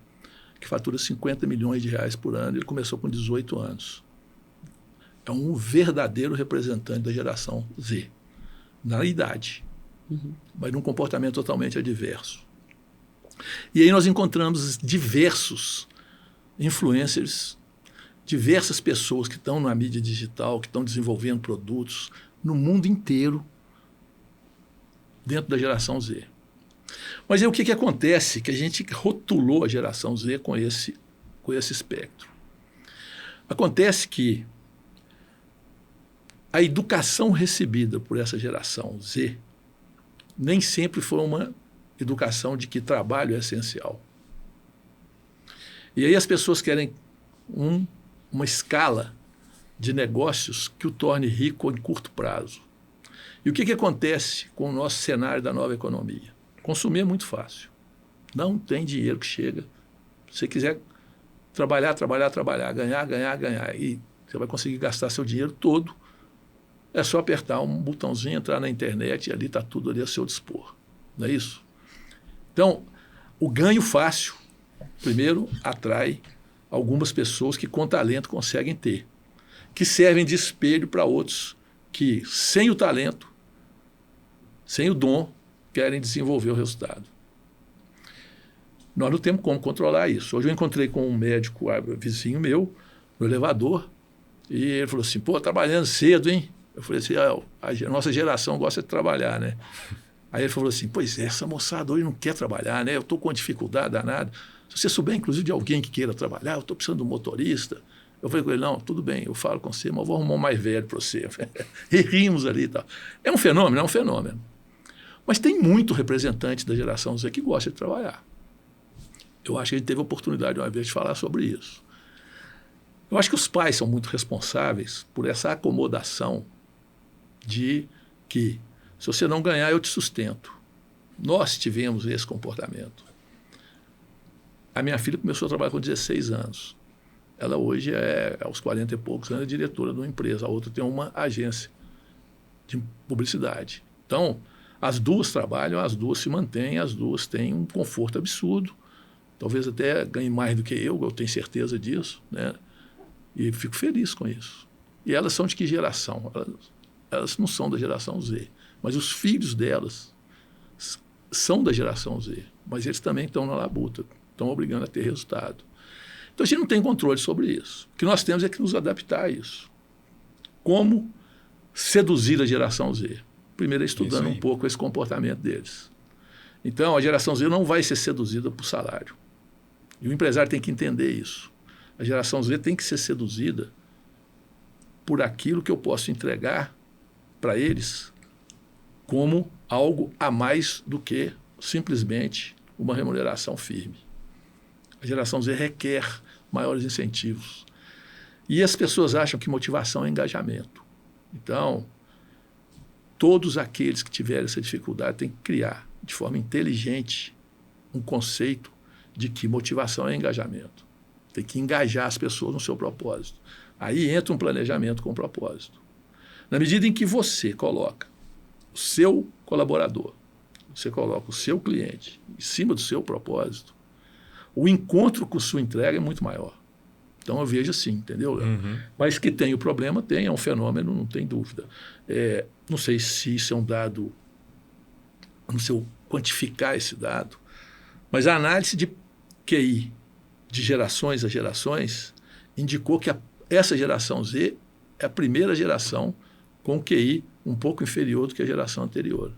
que fatura 50 milhões de reais por ano. Ele começou com 18 anos. É um verdadeiro representante da geração Z, na idade, mas num comportamento totalmente adverso. E aí nós encontramos diversos influencers, diversas pessoas que estão na mídia digital, que estão desenvolvendo produtos no mundo inteiro, dentro da geração Z. Mas aí o que acontece? Que a gente rotulou a geração Z com esse espectro. Acontece que a educação recebida por essa geração Z nem sempre foi uma educação de que trabalho é essencial. E aí as pessoas querem uma escala de negócios que o torne rico em curto prazo. E o que acontece com o nosso cenário da nova economia? Consumir é muito fácil. Não tem dinheiro que chega. Se você quiser trabalhar, ganhar, e você vai conseguir gastar seu dinheiro todo. É só apertar um botãozinho, entrar na internet e ali está tudo ali a seu dispor. Não é isso? Então, o ganho fácil, primeiro, atrai algumas pessoas que com talento conseguem ter, que servem de espelho para outros que, sem o talento, sem o dom, querem desenvolver o resultado. Nós não temos como controlar isso. Hoje eu encontrei com um médico vizinho meu, no elevador, e ele falou assim, trabalhando cedo, hein? Eu falei assim, a nossa geração gosta de trabalhar, né? Aí ele falou assim, pois é, essa moçada hoje não quer trabalhar, né? Eu estou com uma dificuldade danada. Se você souber, inclusive, de alguém que queira trabalhar, eu estou precisando de um motorista. Eu falei com ele, não, tudo bem, eu falo com você, mas eu vou arrumar um mais velho para você. E rimos ali e tal. É um fenômeno. Mas tem muito representante da geração Z que gosta de trabalhar. Eu acho que a gente teve a oportunidade uma vez de falar sobre isso. Eu acho que os pais são muito responsáveis por essa acomodação de que, se você não ganhar, eu te sustento. Nós tivemos esse comportamento. A minha filha começou a trabalhar com 16 anos. Ela hoje aos 40 e poucos anos, é diretora de uma empresa. A outra tem uma agência de publicidade. Então, as duas trabalham, as duas se mantêm, as duas têm um conforto absurdo. Talvez até ganhe mais do que eu tenho certeza disso, né? E fico feliz com isso. E elas são de que geração? Elas não são da geração Z, mas os filhos delas são da geração Z, mas eles também estão na labuta, estão obrigando a ter resultado. Então a gente não tem controle sobre isso. O que nós temos é que nos adaptar a isso. Como seduzir a geração Z? Primeiro é estudando um pouco esse comportamento deles. Então a geração Z não vai ser seduzida por salário. E o empresário tem que entender isso. A geração Z tem que ser seduzida por aquilo que eu posso entregar para eles como algo a mais do que simplesmente uma remuneração firme. A geração Z requer maiores incentivos. E as pessoas acham que motivação é engajamento. Então, todos aqueles que tiverem essa dificuldade têm que criar, de forma inteligente, um conceito de que motivação é engajamento. Tem que engajar as pessoas no seu propósito. Aí entra um planejamento com propósito. Na medida em que você coloca o seu colaborador, você coloca o seu cliente em cima do seu propósito, o encontro com sua entrega é muito maior. Então eu vejo assim, entendeu, Léo? Uhum. Mas que tem o problema, é um fenômeno, não tem dúvida. Não sei se isso é um dado, não sei quantificar esse dado, mas a análise de QI de gerações a gerações indicou que essa geração Z é a primeira geração com QI um pouco inferior do que a geração anterior.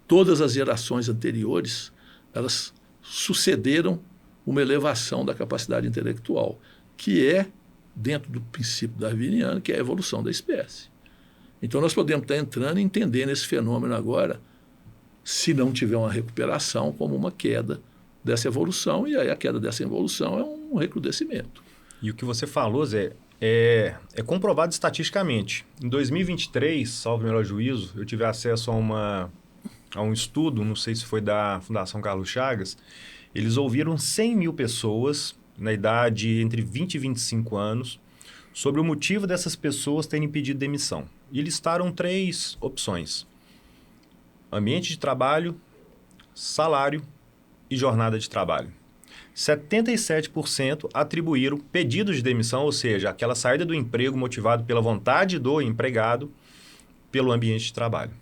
Todas as gerações anteriores, elas sucederam uma elevação da capacidade intelectual, que é, dentro do princípio darwiniano, que é a evolução da espécie. Então, nós podemos estar entrando e entendendo esse fenômeno agora, se não tiver uma recuperação, como uma queda dessa evolução, e aí a queda dessa evolução é um recrudescimento. E o que você falou, Zé, é comprovado estatisticamente. Em 2023, salvo o melhor juízo, eu tive acesso a um estudo, não sei se foi da Fundação Carlos Chagas. Eles ouviram 100 mil pessoas na idade entre 20 e 25 anos sobre o motivo dessas pessoas terem pedido demissão. E listaram 3 opções: ambiente de trabalho, salário e jornada de trabalho. 77% atribuíram pedidos de demissão, ou seja, aquela saída do emprego motivado pela vontade do empregado, pelo ambiente de trabalho.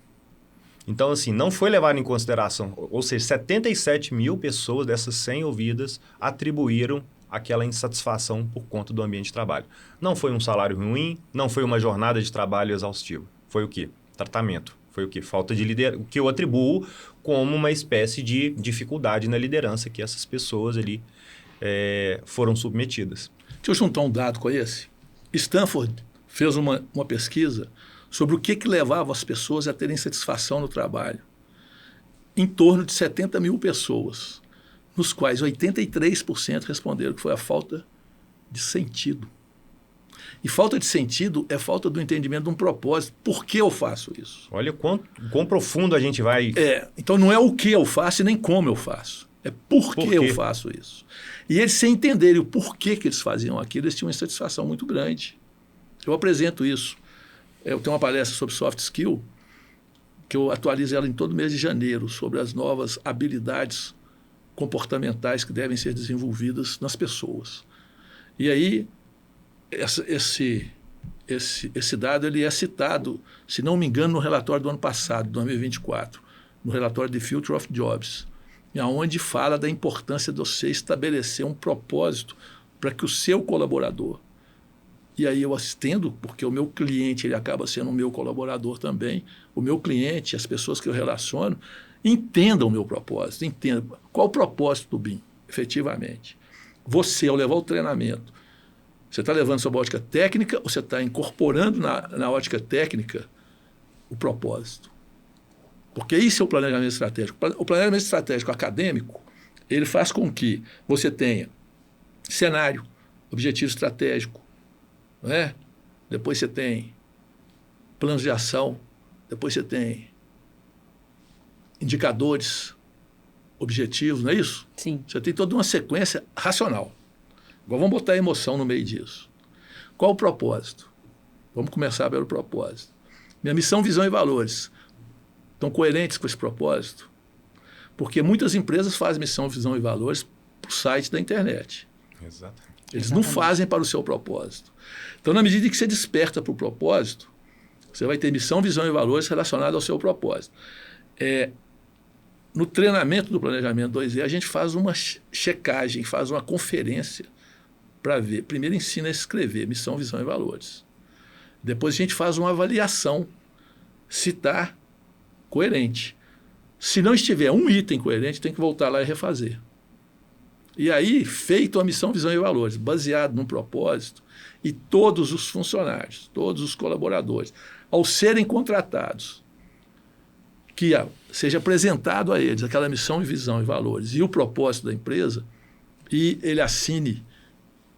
Então, assim, não foi levado em consideração, ou seja, 77 mil pessoas dessas 100 ouvidas atribuíram aquela insatisfação por conta do ambiente de trabalho. Não foi um salário ruim, não foi uma jornada de trabalho exaustiva. Foi o quê? Tratamento. Foi o quê? Falta de liderança. O que eu atribuo como uma espécie de dificuldade na liderança que essas pessoas ali foram submetidas. Deixa eu juntar um dado com esse. Stanford fez uma pesquisa sobre o que levava as pessoas a terem satisfação no trabalho. Em torno de 70 mil pessoas, nos quais 83% responderam que foi a falta de sentido. E falta de sentido é falta do entendimento de um propósito. Por que eu faço isso? Olha quão profundo a gente vai... Então não é o que eu faço e nem como eu faço. É por que eu faço isso. E eles, sem entenderem o porquê que eles faziam aquilo, eles tinham uma insatisfação muito grande. Eu apresento isso. Eu tenho uma palestra sobre soft skill, que eu atualizo ela em todo mês de janeiro, sobre as novas habilidades comportamentais que devem ser desenvolvidas nas pessoas. E aí, esse dado ele é citado, se não me engano, no relatório do ano passado, 2024, no relatório The Future of Jobs, onde fala da importância de você estabelecer um propósito para que o seu colaborador, e aí eu estendo, porque o meu cliente ele acaba sendo o meu colaborador também, o meu cliente, as pessoas que eu relaciono, entendam o meu propósito, entendam qual o propósito do BIM, efetivamente. Você, ao levar o treinamento, você está levando sob a ótica técnica ou você está incorporando na ótica técnica o propósito? Porque isso é o planejamento estratégico. O planejamento estratégico acadêmico, ele faz com que você tenha cenário, objetivo estratégico, não é? Depois você tem planos de ação, depois você tem indicadores, objetivos, não é isso? Sim. Você tem toda uma sequência racional. Agora vamos botar a emoção no meio disso. Qual o propósito? Vamos começar pelo propósito. Minha missão, visão e valores estão coerentes com esse propósito? Porque muitas empresas fazem missão, visão e valores para o site da internet. Exato. Eles não fazem para o seu propósito. Então, na medida que você desperta para o propósito, você vai ter missão, visão e valores relacionados ao seu propósito. No treinamento do planejamento 2E, a gente faz uma checagem, faz uma conferência para ver. Primeiro ensina a escrever missão, visão e valores. Depois a gente faz uma avaliação se está coerente. Se não estiver um item coerente, tem que voltar lá e refazer. E aí, feito a missão, visão e valores, baseado num propósito, e todos os funcionários, todos os colaboradores, ao serem contratados, que seja apresentado a eles aquela missão, visão e valores e o propósito da empresa, e ele assine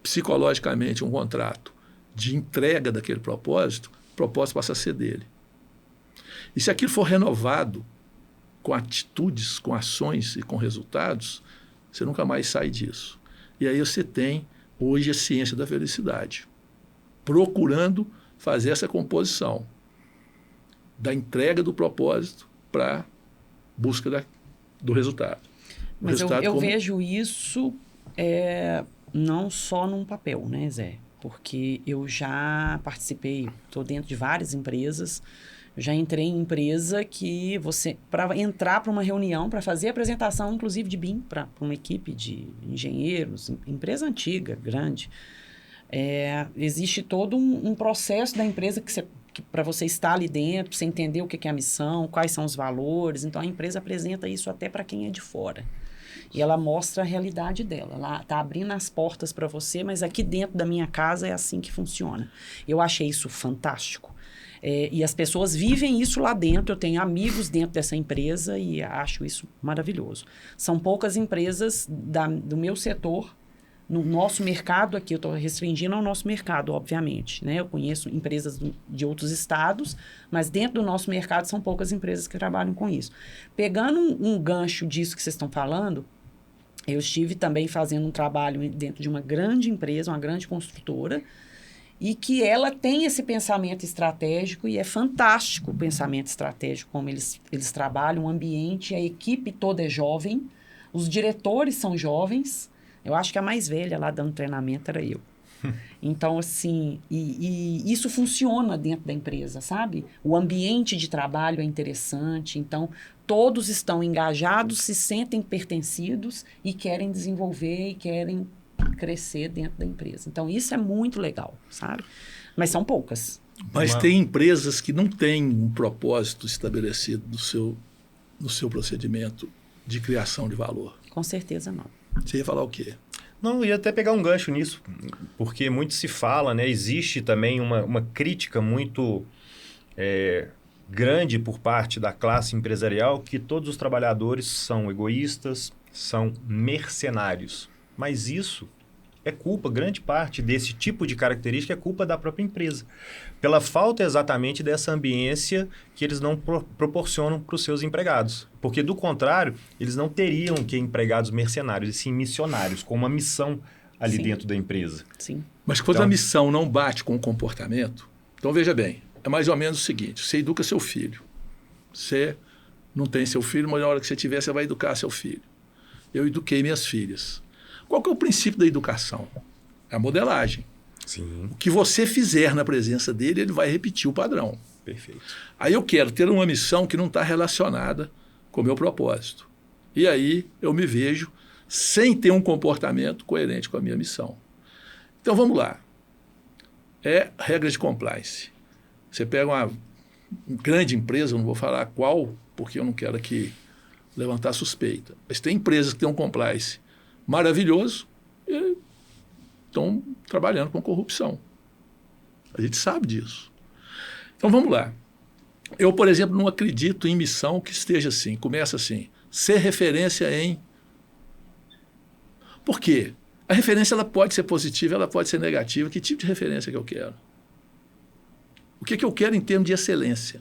psicologicamente um contrato de entrega daquele propósito, o propósito passa a ser dele. E se aquilo for renovado com atitudes, com ações e com resultados, você nunca mais sai disso. E aí você tem, hoje, a ciência da felicidade, procurando fazer essa composição da entrega do propósito para busca do resultado. Mas eu vejo isso não só num papel, né, Zé? Porque eu já participei, estou dentro de várias empresas, já entrei em empresa que você, para entrar para uma reunião, para fazer a apresentação, inclusive de BIM, para uma equipe de engenheiros, empresa antiga, grande, existe todo um processo da empresa que para você estar ali dentro, você entender o que é a missão, quais são os valores. Então, a empresa apresenta isso até para quem é de fora. E ela mostra a realidade dela. Ela está abrindo as portas para você, mas aqui dentro da minha casa é assim que funciona. Eu achei isso fantástico. E as pessoas vivem isso lá dentro. Eu tenho amigos dentro dessa empresa e acho isso maravilhoso. São poucas empresas do meu setor, no nosso mercado aqui. Eu estou restringindo ao nosso mercado, obviamente, né? Eu conheço empresas de outros estados, mas dentro do nosso mercado são poucas empresas que trabalham com isso. Pegando um gancho disso que vocês estão falando, eu estive também fazendo um trabalho dentro de uma grande empresa, uma grande construtora, e que ela tem esse pensamento estratégico, e é fantástico o pensamento estratégico, como eles trabalham, o ambiente, a equipe toda é jovem, os diretores são jovens. Eu acho que a mais velha lá dando treinamento era eu. Então, assim, e isso funciona dentro da empresa, sabe? O ambiente de trabalho é interessante, então todos estão engajados, se sentem pertencidos e querem desenvolver e querem crescer dentro da empresa. Então, isso é muito legal, sabe? Mas são poucas. Mas tem empresas que não têm um propósito estabelecido no seu procedimento de criação de valor. Com certeza não. Você ia falar o quê? Não, eu ia até pegar um gancho nisso, porque muito se fala, né? Existe também uma crítica muito grande por parte da classe empresarial que todos os trabalhadores são egoístas, são mercenários. Mas isso é culpa, grande parte desse tipo de característica é culpa da própria empresa. Pela falta exatamente dessa ambiência que eles não proporcionam para os seus empregados. Porque, do contrário, eles não teriam que empregados mercenários, e sim missionários, com uma missão ali dentro da empresa. Sim. Mas quando a missão não bate com o comportamento, então veja bem, é mais ou menos o seguinte, você educa seu filho. Você não tem seu filho, mas na hora que você tiver, você vai educar seu filho. Eu eduquei minhas filhas. Qual que é o princípio da educação? É a modelagem. Sim. O que você fizer na presença dele, ele vai repetir o padrão. Perfeito. Aí eu quero ter uma missão que não está relacionada com o meu propósito. E aí eu me vejo sem ter um comportamento coerente com a minha missão. Então vamos lá. É regra de compliance. Você pega uma grande empresa, eu não vou falar qual, porque eu não quero aqui levantar suspeita. Mas tem empresas que têm um compliance maravilhoso e estão trabalhando com corrupção. A gente sabe disso. Então vamos lá. Eu, por exemplo, não acredito em missão que esteja assim, começa assim, ser referência em... Por quê? A referência ela pode ser positiva, ela pode ser negativa. Que tipo de referência que eu quero? O que eu quero em termos de excelência?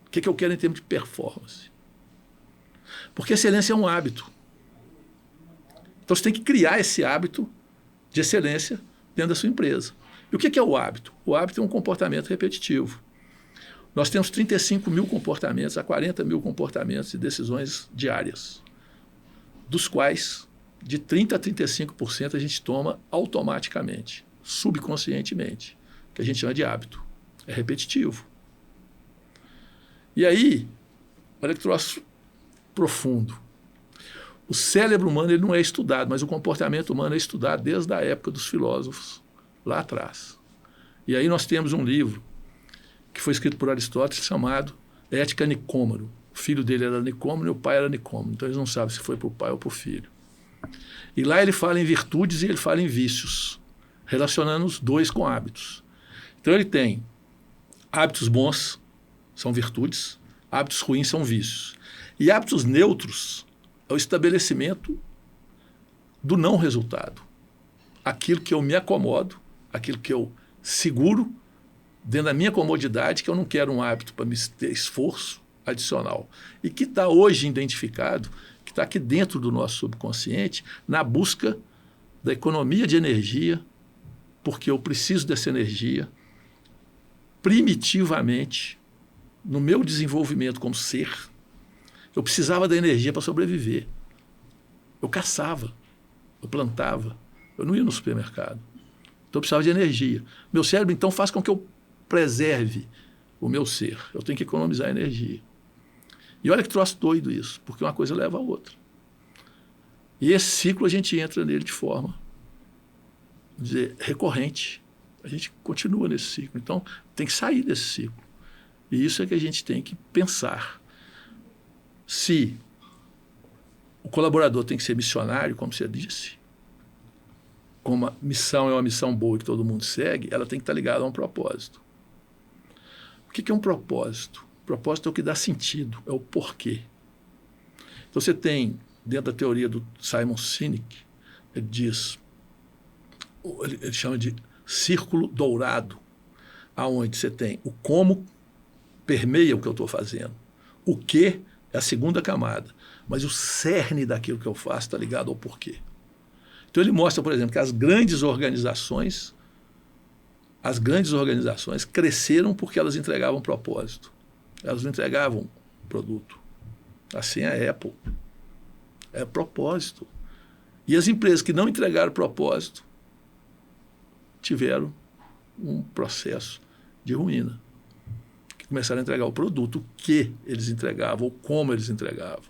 O que eu quero em termos de performance? Porque excelência é um hábito. Então você tem que criar esse hábito de excelência dentro da sua empresa. E o que é o hábito? O hábito é um comportamento repetitivo. Nós temos 35 mil comportamentos a 40 mil comportamentos e decisões diárias, dos quais de 30% a 35% a gente toma automaticamente, subconscientemente, que a gente chama de hábito. É repetitivo. E aí, olha que troço profundo. O cérebro humano ele não é estudado, mas o comportamento humano é estudado desde a época dos filósofos, lá atrás. E aí nós temos um livro que foi escrito por Aristóteles chamado Ética Nicômaro. O filho dele era Nicômaro e o pai era Nicômaro. Então eles não sabem se foi para o pai ou para o filho. E lá ele fala em virtudes e ele fala em vícios, relacionando os dois com hábitos. Então ele tem hábitos bons, são virtudes, hábitos ruins são vícios. E hábitos neutros é o estabelecimento do não resultado. Aquilo que eu me acomodo, aquilo que eu seguro dentro da minha comodidade, que eu não quero um hábito para me ter esforço adicional. E que está hoje identificado, que está aqui dentro do nosso subconsciente, na busca da economia de energia, porque eu preciso dessa energia primitivamente, no meu desenvolvimento como ser. Eu precisava da energia para sobreviver. Eu caçava, eu plantava, eu não ia no supermercado. Então eu precisava de energia. Meu cérebro, então, faz com que eu preserve o meu ser. Eu tenho que economizar energia. E olha que troço doido isso, porque uma coisa leva a outra. E esse ciclo a gente entra nele de forma, vamos dizer, recorrente. A gente continua nesse ciclo. Então, tem que sair desse ciclo. E isso é que a gente tem que pensar. Se o colaborador tem que ser missionário, como você disse, como a missão é uma missão boa que todo mundo segue, ela tem que estar ligada a um propósito. O que é um propósito? O propósito é o que dá sentido, é o porquê. Então você tem, dentro da teoria do Simon Sinek, ele diz, ele chama de círculo dourado, aonde você tem o como permeia o que eu estou fazendo, o que é a segunda camada, mas o cerne daquilo que eu faço está ligado ao porquê. Então ele mostra, por exemplo, que as grandes organizações cresceram porque elas entregavam propósito. Elas não entregavam produto. Assim a Apple. É propósito. E as empresas que não entregaram propósito tiveram um processo de ruína. Que começaram a entregar o produto, o que eles entregavam, ou como eles entregavam.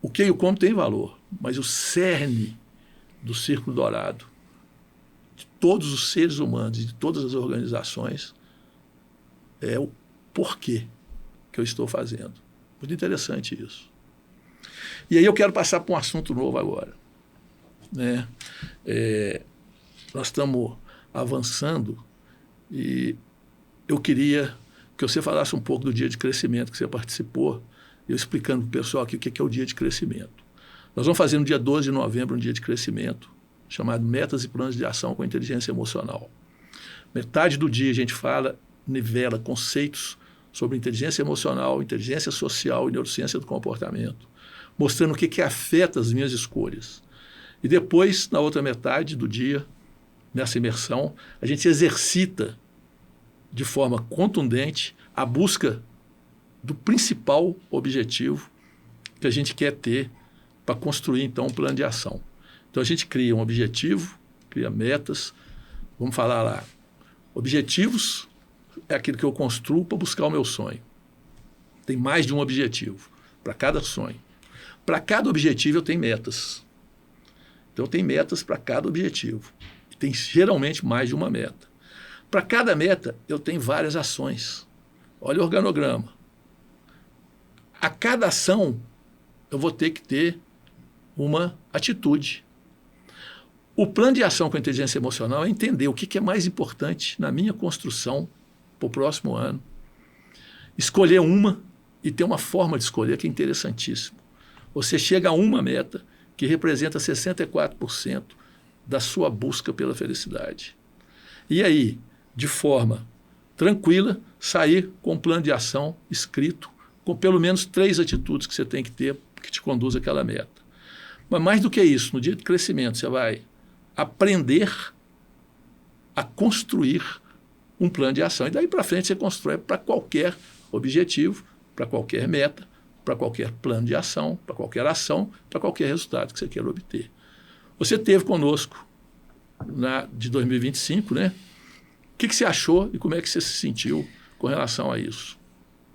O que e o como tem valor, mas o cerne do círculo dourado, de todos os seres humanos e de todas as organizações, é o porquê que eu estou fazendo. Muito interessante isso. E aí eu quero passar para um assunto novo agora. Né? Nós estamos avançando e eu queria que você falasse um pouco do dia de crescimento que você participou, eu explicando para o pessoal aqui o que é o dia de crescimento. Nós vamos fazer no dia 12 de novembro um dia de crescimento, chamado Metas e Planos de Ação com Inteligência Emocional. Metade do dia a gente nivela conceitos sobre inteligência emocional, inteligência social e neurociência do comportamento, mostrando o que afeta as minhas escolhas. E depois, na outra metade do dia, nessa imersão, a gente exercita de forma contundente a busca do principal objetivo que a gente quer ter para construir, então, um plano de ação. Então, a gente cria um objetivo, cria metas. Vamos falar lá. Objetivos é aquilo que eu construo para buscar o meu sonho. Tem mais de um objetivo para cada sonho. Para cada objetivo, eu tenho metas. Então, eu tenho metas para cada objetivo. E tem geralmente mais de uma meta. Para cada meta, eu tenho várias ações. Olha o organograma. A cada ação, eu vou ter que ter uma atitude. O plano de ação com a inteligência emocional é entender o que é mais importante na minha construção para o próximo ano. Escolher uma e ter uma forma de escolher que é interessantíssimo. Você chega a uma meta que representa 64% da sua busca pela felicidade. E aí, de forma tranquila, sair com um plano de ação escrito, com pelo menos 3 atitudes que você tem que ter que te conduz àquela meta. Mas mais do que isso, no dia de crescimento, você vai aprender a construir um plano de ação. E daí para frente você constrói para qualquer objetivo, para qualquer meta, para qualquer plano de ação, para qualquer resultado que você queira obter. Você esteve conosco de 2025, né? O que você achou e como é que você se sentiu com relação a isso?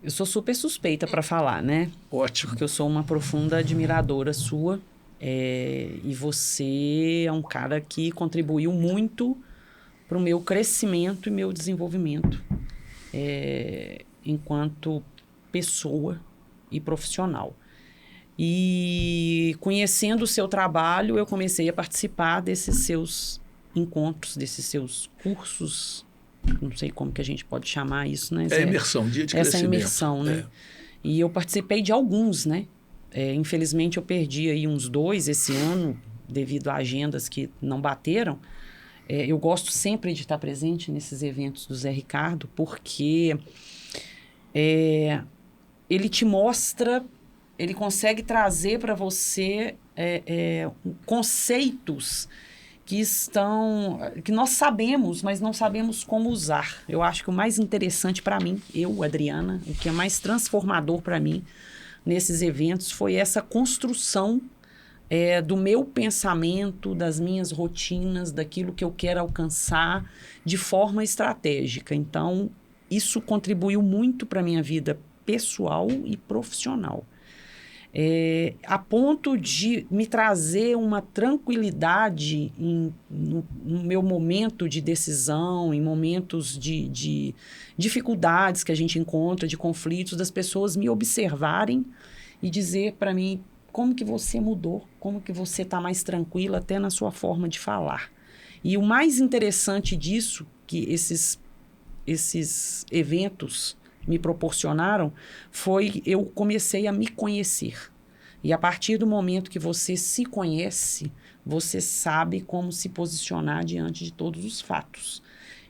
Eu sou super suspeita para falar, né? Ótimo. Porque eu sou uma profunda admiradora sua. E você é um cara que contribuiu muito para o meu crescimento e meu desenvolvimento enquanto pessoa e profissional. E conhecendo o seu trabalho, eu comecei a participar desses seus encontros, desses seus cursos, não sei como que a gente pode chamar isso, né? Imersão, dia de crescimento. Essa imersão, né? E eu participei de alguns, né? Infelizmente, eu perdi aí uns 2 esse ano, devido a agendas que não bateram. Eu gosto sempre de estar presente nesses eventos do Zé Ricardo, porque ele te mostra, ele consegue trazer para você conceitos que nós sabemos, mas não sabemos como usar. Eu acho que o mais interessante para mim, Adriana, o que é mais transformador para mim nesses eventos foi essa construção do meu pensamento, das minhas rotinas, daquilo que eu quero alcançar de forma estratégica. Então, isso contribuiu muito para a minha vida pessoal e profissional. A ponto de me trazer uma tranquilidade no meu momento de decisão, em momentos de dificuldades que a gente encontra, de conflitos, das pessoas me observarem e dizer para mim como que você mudou, como que você está mais tranquila até na sua forma de falar. E o mais interessante disso, que esses eventos me proporcionaram, foi eu comecei a me conhecer. E a partir do momento que você se conhece, você sabe como se posicionar diante de todos os fatos.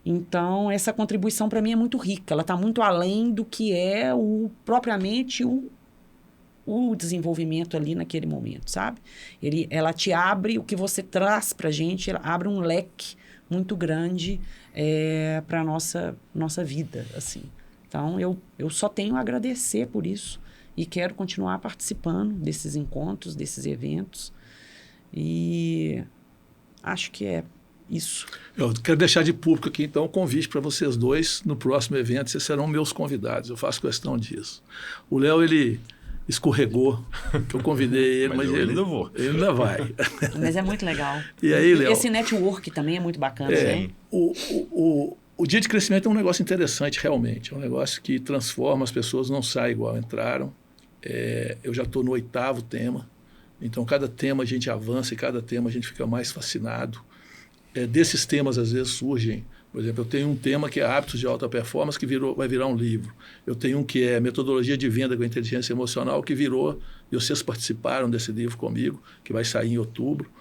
Então, essa contribuição para mim é muito rica. Ela está muito além do que é propriamente o desenvolvimento ali naquele momento, sabe? Ela te abre o que você traz para a gente, ela abre um leque muito grande para a nossa vida, assim. Então, eu só tenho a agradecer por isso e quero continuar participando desses encontros, desses eventos. E acho que é isso. Eu quero deixar de público aqui, então, um convite para vocês dois. No próximo evento, vocês serão meus convidados. Eu faço questão disso. O Léo, ele escorregou, que eu convidei ele, mas ele ainda vai. Mas é muito legal. E aí, Léo? Esse network também é muito bacana, né? O dia de crescimento é um negócio interessante, realmente. É um negócio que transforma, as pessoas não saem igual entraram. Eu já estou no 8º tema, então cada tema a gente avança e cada tema a gente fica mais fascinado. Desses temas, às vezes, surgem... Por exemplo, eu tenho um tema que é hábitos de alta performance, que vai virar um livro. Eu tenho um que é metodologia de venda com inteligência emocional, que virou, e vocês participaram desse livro comigo, que vai sair em outubro.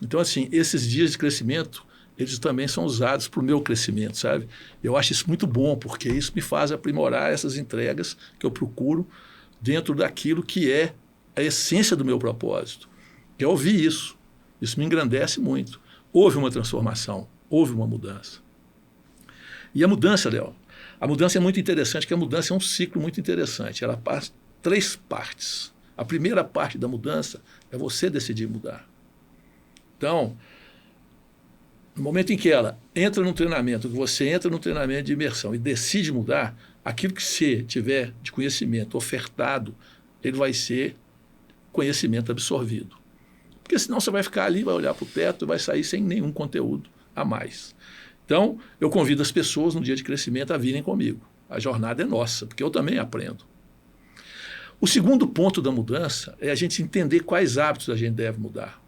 Então, assim, esses dias de crescimento, eles também são usados para o meu crescimento, sabe? Eu acho isso muito bom, porque isso me faz aprimorar essas entregas que eu procuro dentro daquilo que é a essência do meu propósito. Eu ouvi isso. Isso me engrandece muito. Houve uma transformação, houve uma mudança. E a mudança, Léo, a mudança é muito interessante, porque a mudança é um ciclo muito interessante. Ela passa 3 partes. A primeira parte da mudança é você decidir mudar. Então, no momento em que ela entra num treinamento, que você entra num treinamento de imersão e decide mudar, aquilo que você tiver de conhecimento ofertado, ele vai ser conhecimento absorvido. Porque senão você vai ficar ali, vai olhar para o teto e vai sair sem nenhum conteúdo a mais. Então, eu convido as pessoas no dia de crescimento a virem comigo. A jornada é nossa, porque eu também aprendo. O segundo ponto da mudança é a gente entender quais hábitos a gente deve mudar.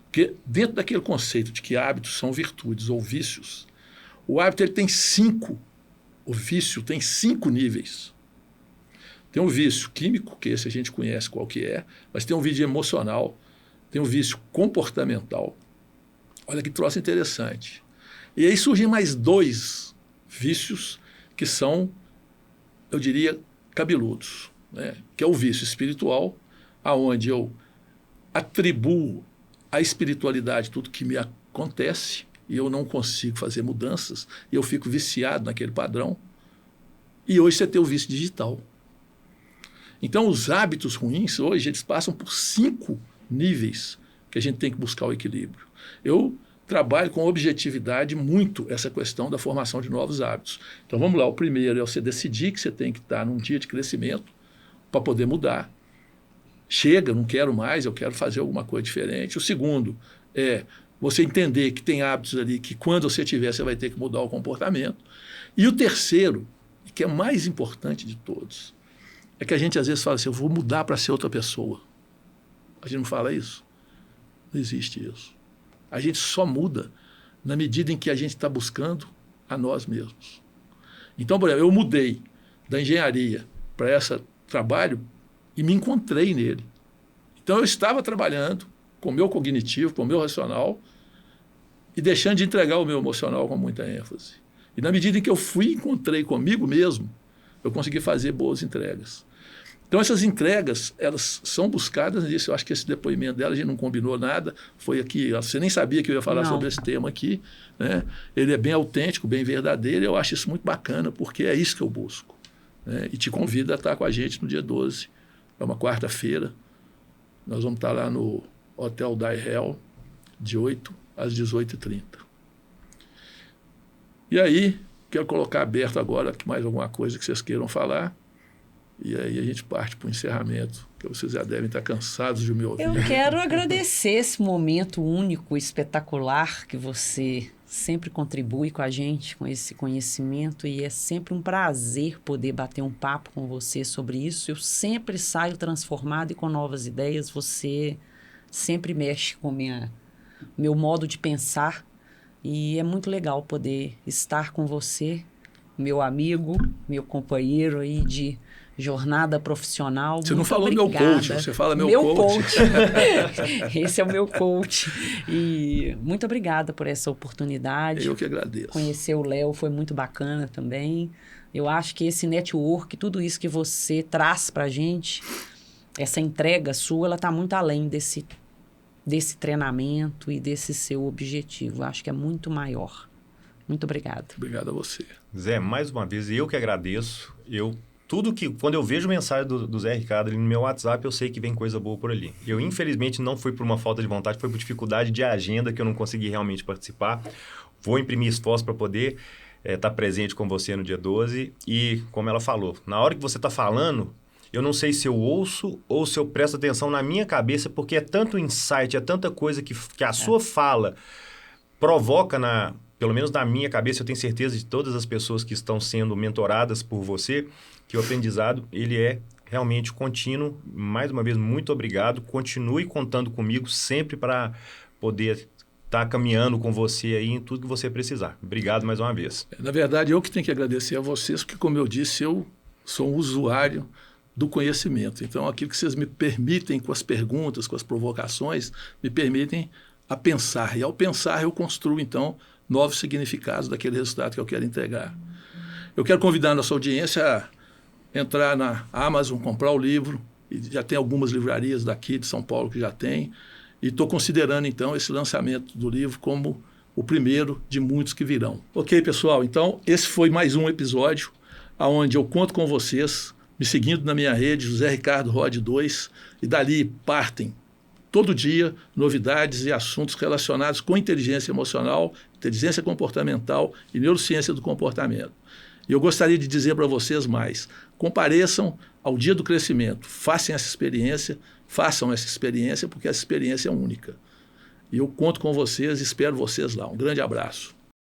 Porque dentro daquele conceito de que hábitos são virtudes ou vícios, o hábito ele tem 5. O vício tem 5 níveis. Tem um vício químico, que esse a gente conhece qual que é, mas tem um vício emocional, tem um vício comportamental, Olha que troço interessante. E aí surgem mais 2 vícios que são, eu diria, cabeludos, né? Que é o vício espiritual, aonde eu atribuo à espiritualidade tudo que me acontece e eu não consigo fazer mudanças e eu fico viciado naquele padrão. E hoje você tem o vício digital. Então, os hábitos ruins, hoje, eles passam por 5 níveis que a gente tem que buscar o equilíbrio. Eu trabalho com objetividade muito essa questão da formação de novos hábitos. Então, vamos lá. O primeiro é você decidir que você tem que estar num dia de crescimento para poder mudar. Chega, não quero mais, eu quero fazer alguma coisa diferente. O segundo é você entender que tem hábitos ali que quando você tiver, você vai ter que mudar o comportamento. E o terceiro, que é o mais importante de todos, é que a gente às vezes fala assim, eu vou mudar para ser outra pessoa. A gente não fala isso? Não existe isso. A gente só muda na medida em que a gente está buscando a nós mesmos. Então, por exemplo, eu mudei da engenharia para esse trabalho e me encontrei nele. Então, eu estava trabalhando com o meu cognitivo, com o meu racional e deixando de entregar o meu emocional com muita ênfase. E na medida em que eu fui e encontrei comigo mesmo, eu consegui fazer boas entregas. Então, essas entregas, elas são buscadas nisso. Eu acho que esse depoimento dela, a gente não combinou nada. Foi aqui, você nem sabia que eu ia falar sobre esse tema aqui, né? Ele é bem autêntico, bem verdadeiro. Eu acho isso muito bacana, porque é isso que eu busco, né? E te convido a estar com a gente no dia 12. É uma quarta-feira. Nós vamos estar lá no Hotel Daihel, de 8 às 18h30. E aí, quero colocar aberto agora mais alguma coisa que vocês queiram falar. E aí a gente parte para o encerramento, que vocês já devem estar cansados de me ouvir. Eu quero agradecer esse momento único, espetacular, que você sempre contribui com a gente, com esse conhecimento, e é sempre um prazer poder bater um papo com você sobre isso. Eu sempre saio transformado e com novas ideias. Você sempre mexe com meu modo de pensar, e é muito legal poder estar com você, meu amigo, meu companheiro aí de jornada profissional. Você não muito falou obrigada. meu coach, você fala meu coach. Esse é o meu coach. E muito obrigada por essa oportunidade. Eu que agradeço. Conhecer o Léo foi muito bacana também. Eu acho que esse network, tudo isso que você traz pra gente, essa entrega sua, ela tá muito além desse treinamento e desse seu objetivo. Eu acho que é muito maior. Muito obrigado. Obrigado a você. Zé, mais uma vez, eu que agradeço. Quando eu vejo mensagem do Zé Ricardo ali no meu WhatsApp, eu sei que vem coisa boa por ali. Eu, infelizmente, não fui por uma falta de vontade, foi por dificuldade de agenda que eu não consegui realmente participar. Vou imprimir esforço para poder estar presente com você no dia 12. E, como ela falou, na hora que você está falando, eu não sei se eu ouço ou se eu presto atenção na minha cabeça, porque é tanto insight, é tanta coisa que a sua fala provoca pelo menos na minha cabeça, eu tenho certeza de todas as pessoas que estão sendo mentoradas por você, que o aprendizado, ele é realmente contínuo. Mais uma vez, muito obrigado. Continue contando comigo sempre para poder estar caminhando com você aí em tudo que você precisar. Obrigado mais uma vez. Na verdade, eu que tenho que agradecer a vocês, porque, como eu disse, eu sou um usuário do conhecimento. Então, aquilo que vocês me permitem com as perguntas, com as provocações, me permitem a pensar. E ao pensar, eu construo, então, novos significados daquele resultado que eu quero entregar. Eu quero convidar a nossa audiência a entrar na Amazon, comprar o livro, e já tem algumas livrarias daqui de São Paulo que já tem, e estou considerando, então, esse lançamento do livro como o primeiro de muitos que virão. Ok, pessoal? Então, esse foi mais um episódio onde eu conto com vocês, me seguindo na minha rede, José Ricardo Rod 2, e dali partem todo dia novidades e assuntos relacionados com inteligência emocional, inteligência comportamental e neurociência do comportamento. E eu gostaria de dizer para vocês mais, compareçam ao Dia do Crescimento, façam essa experiência, porque essa experiência é única. E eu conto com vocês, espero vocês lá. Um grande abraço.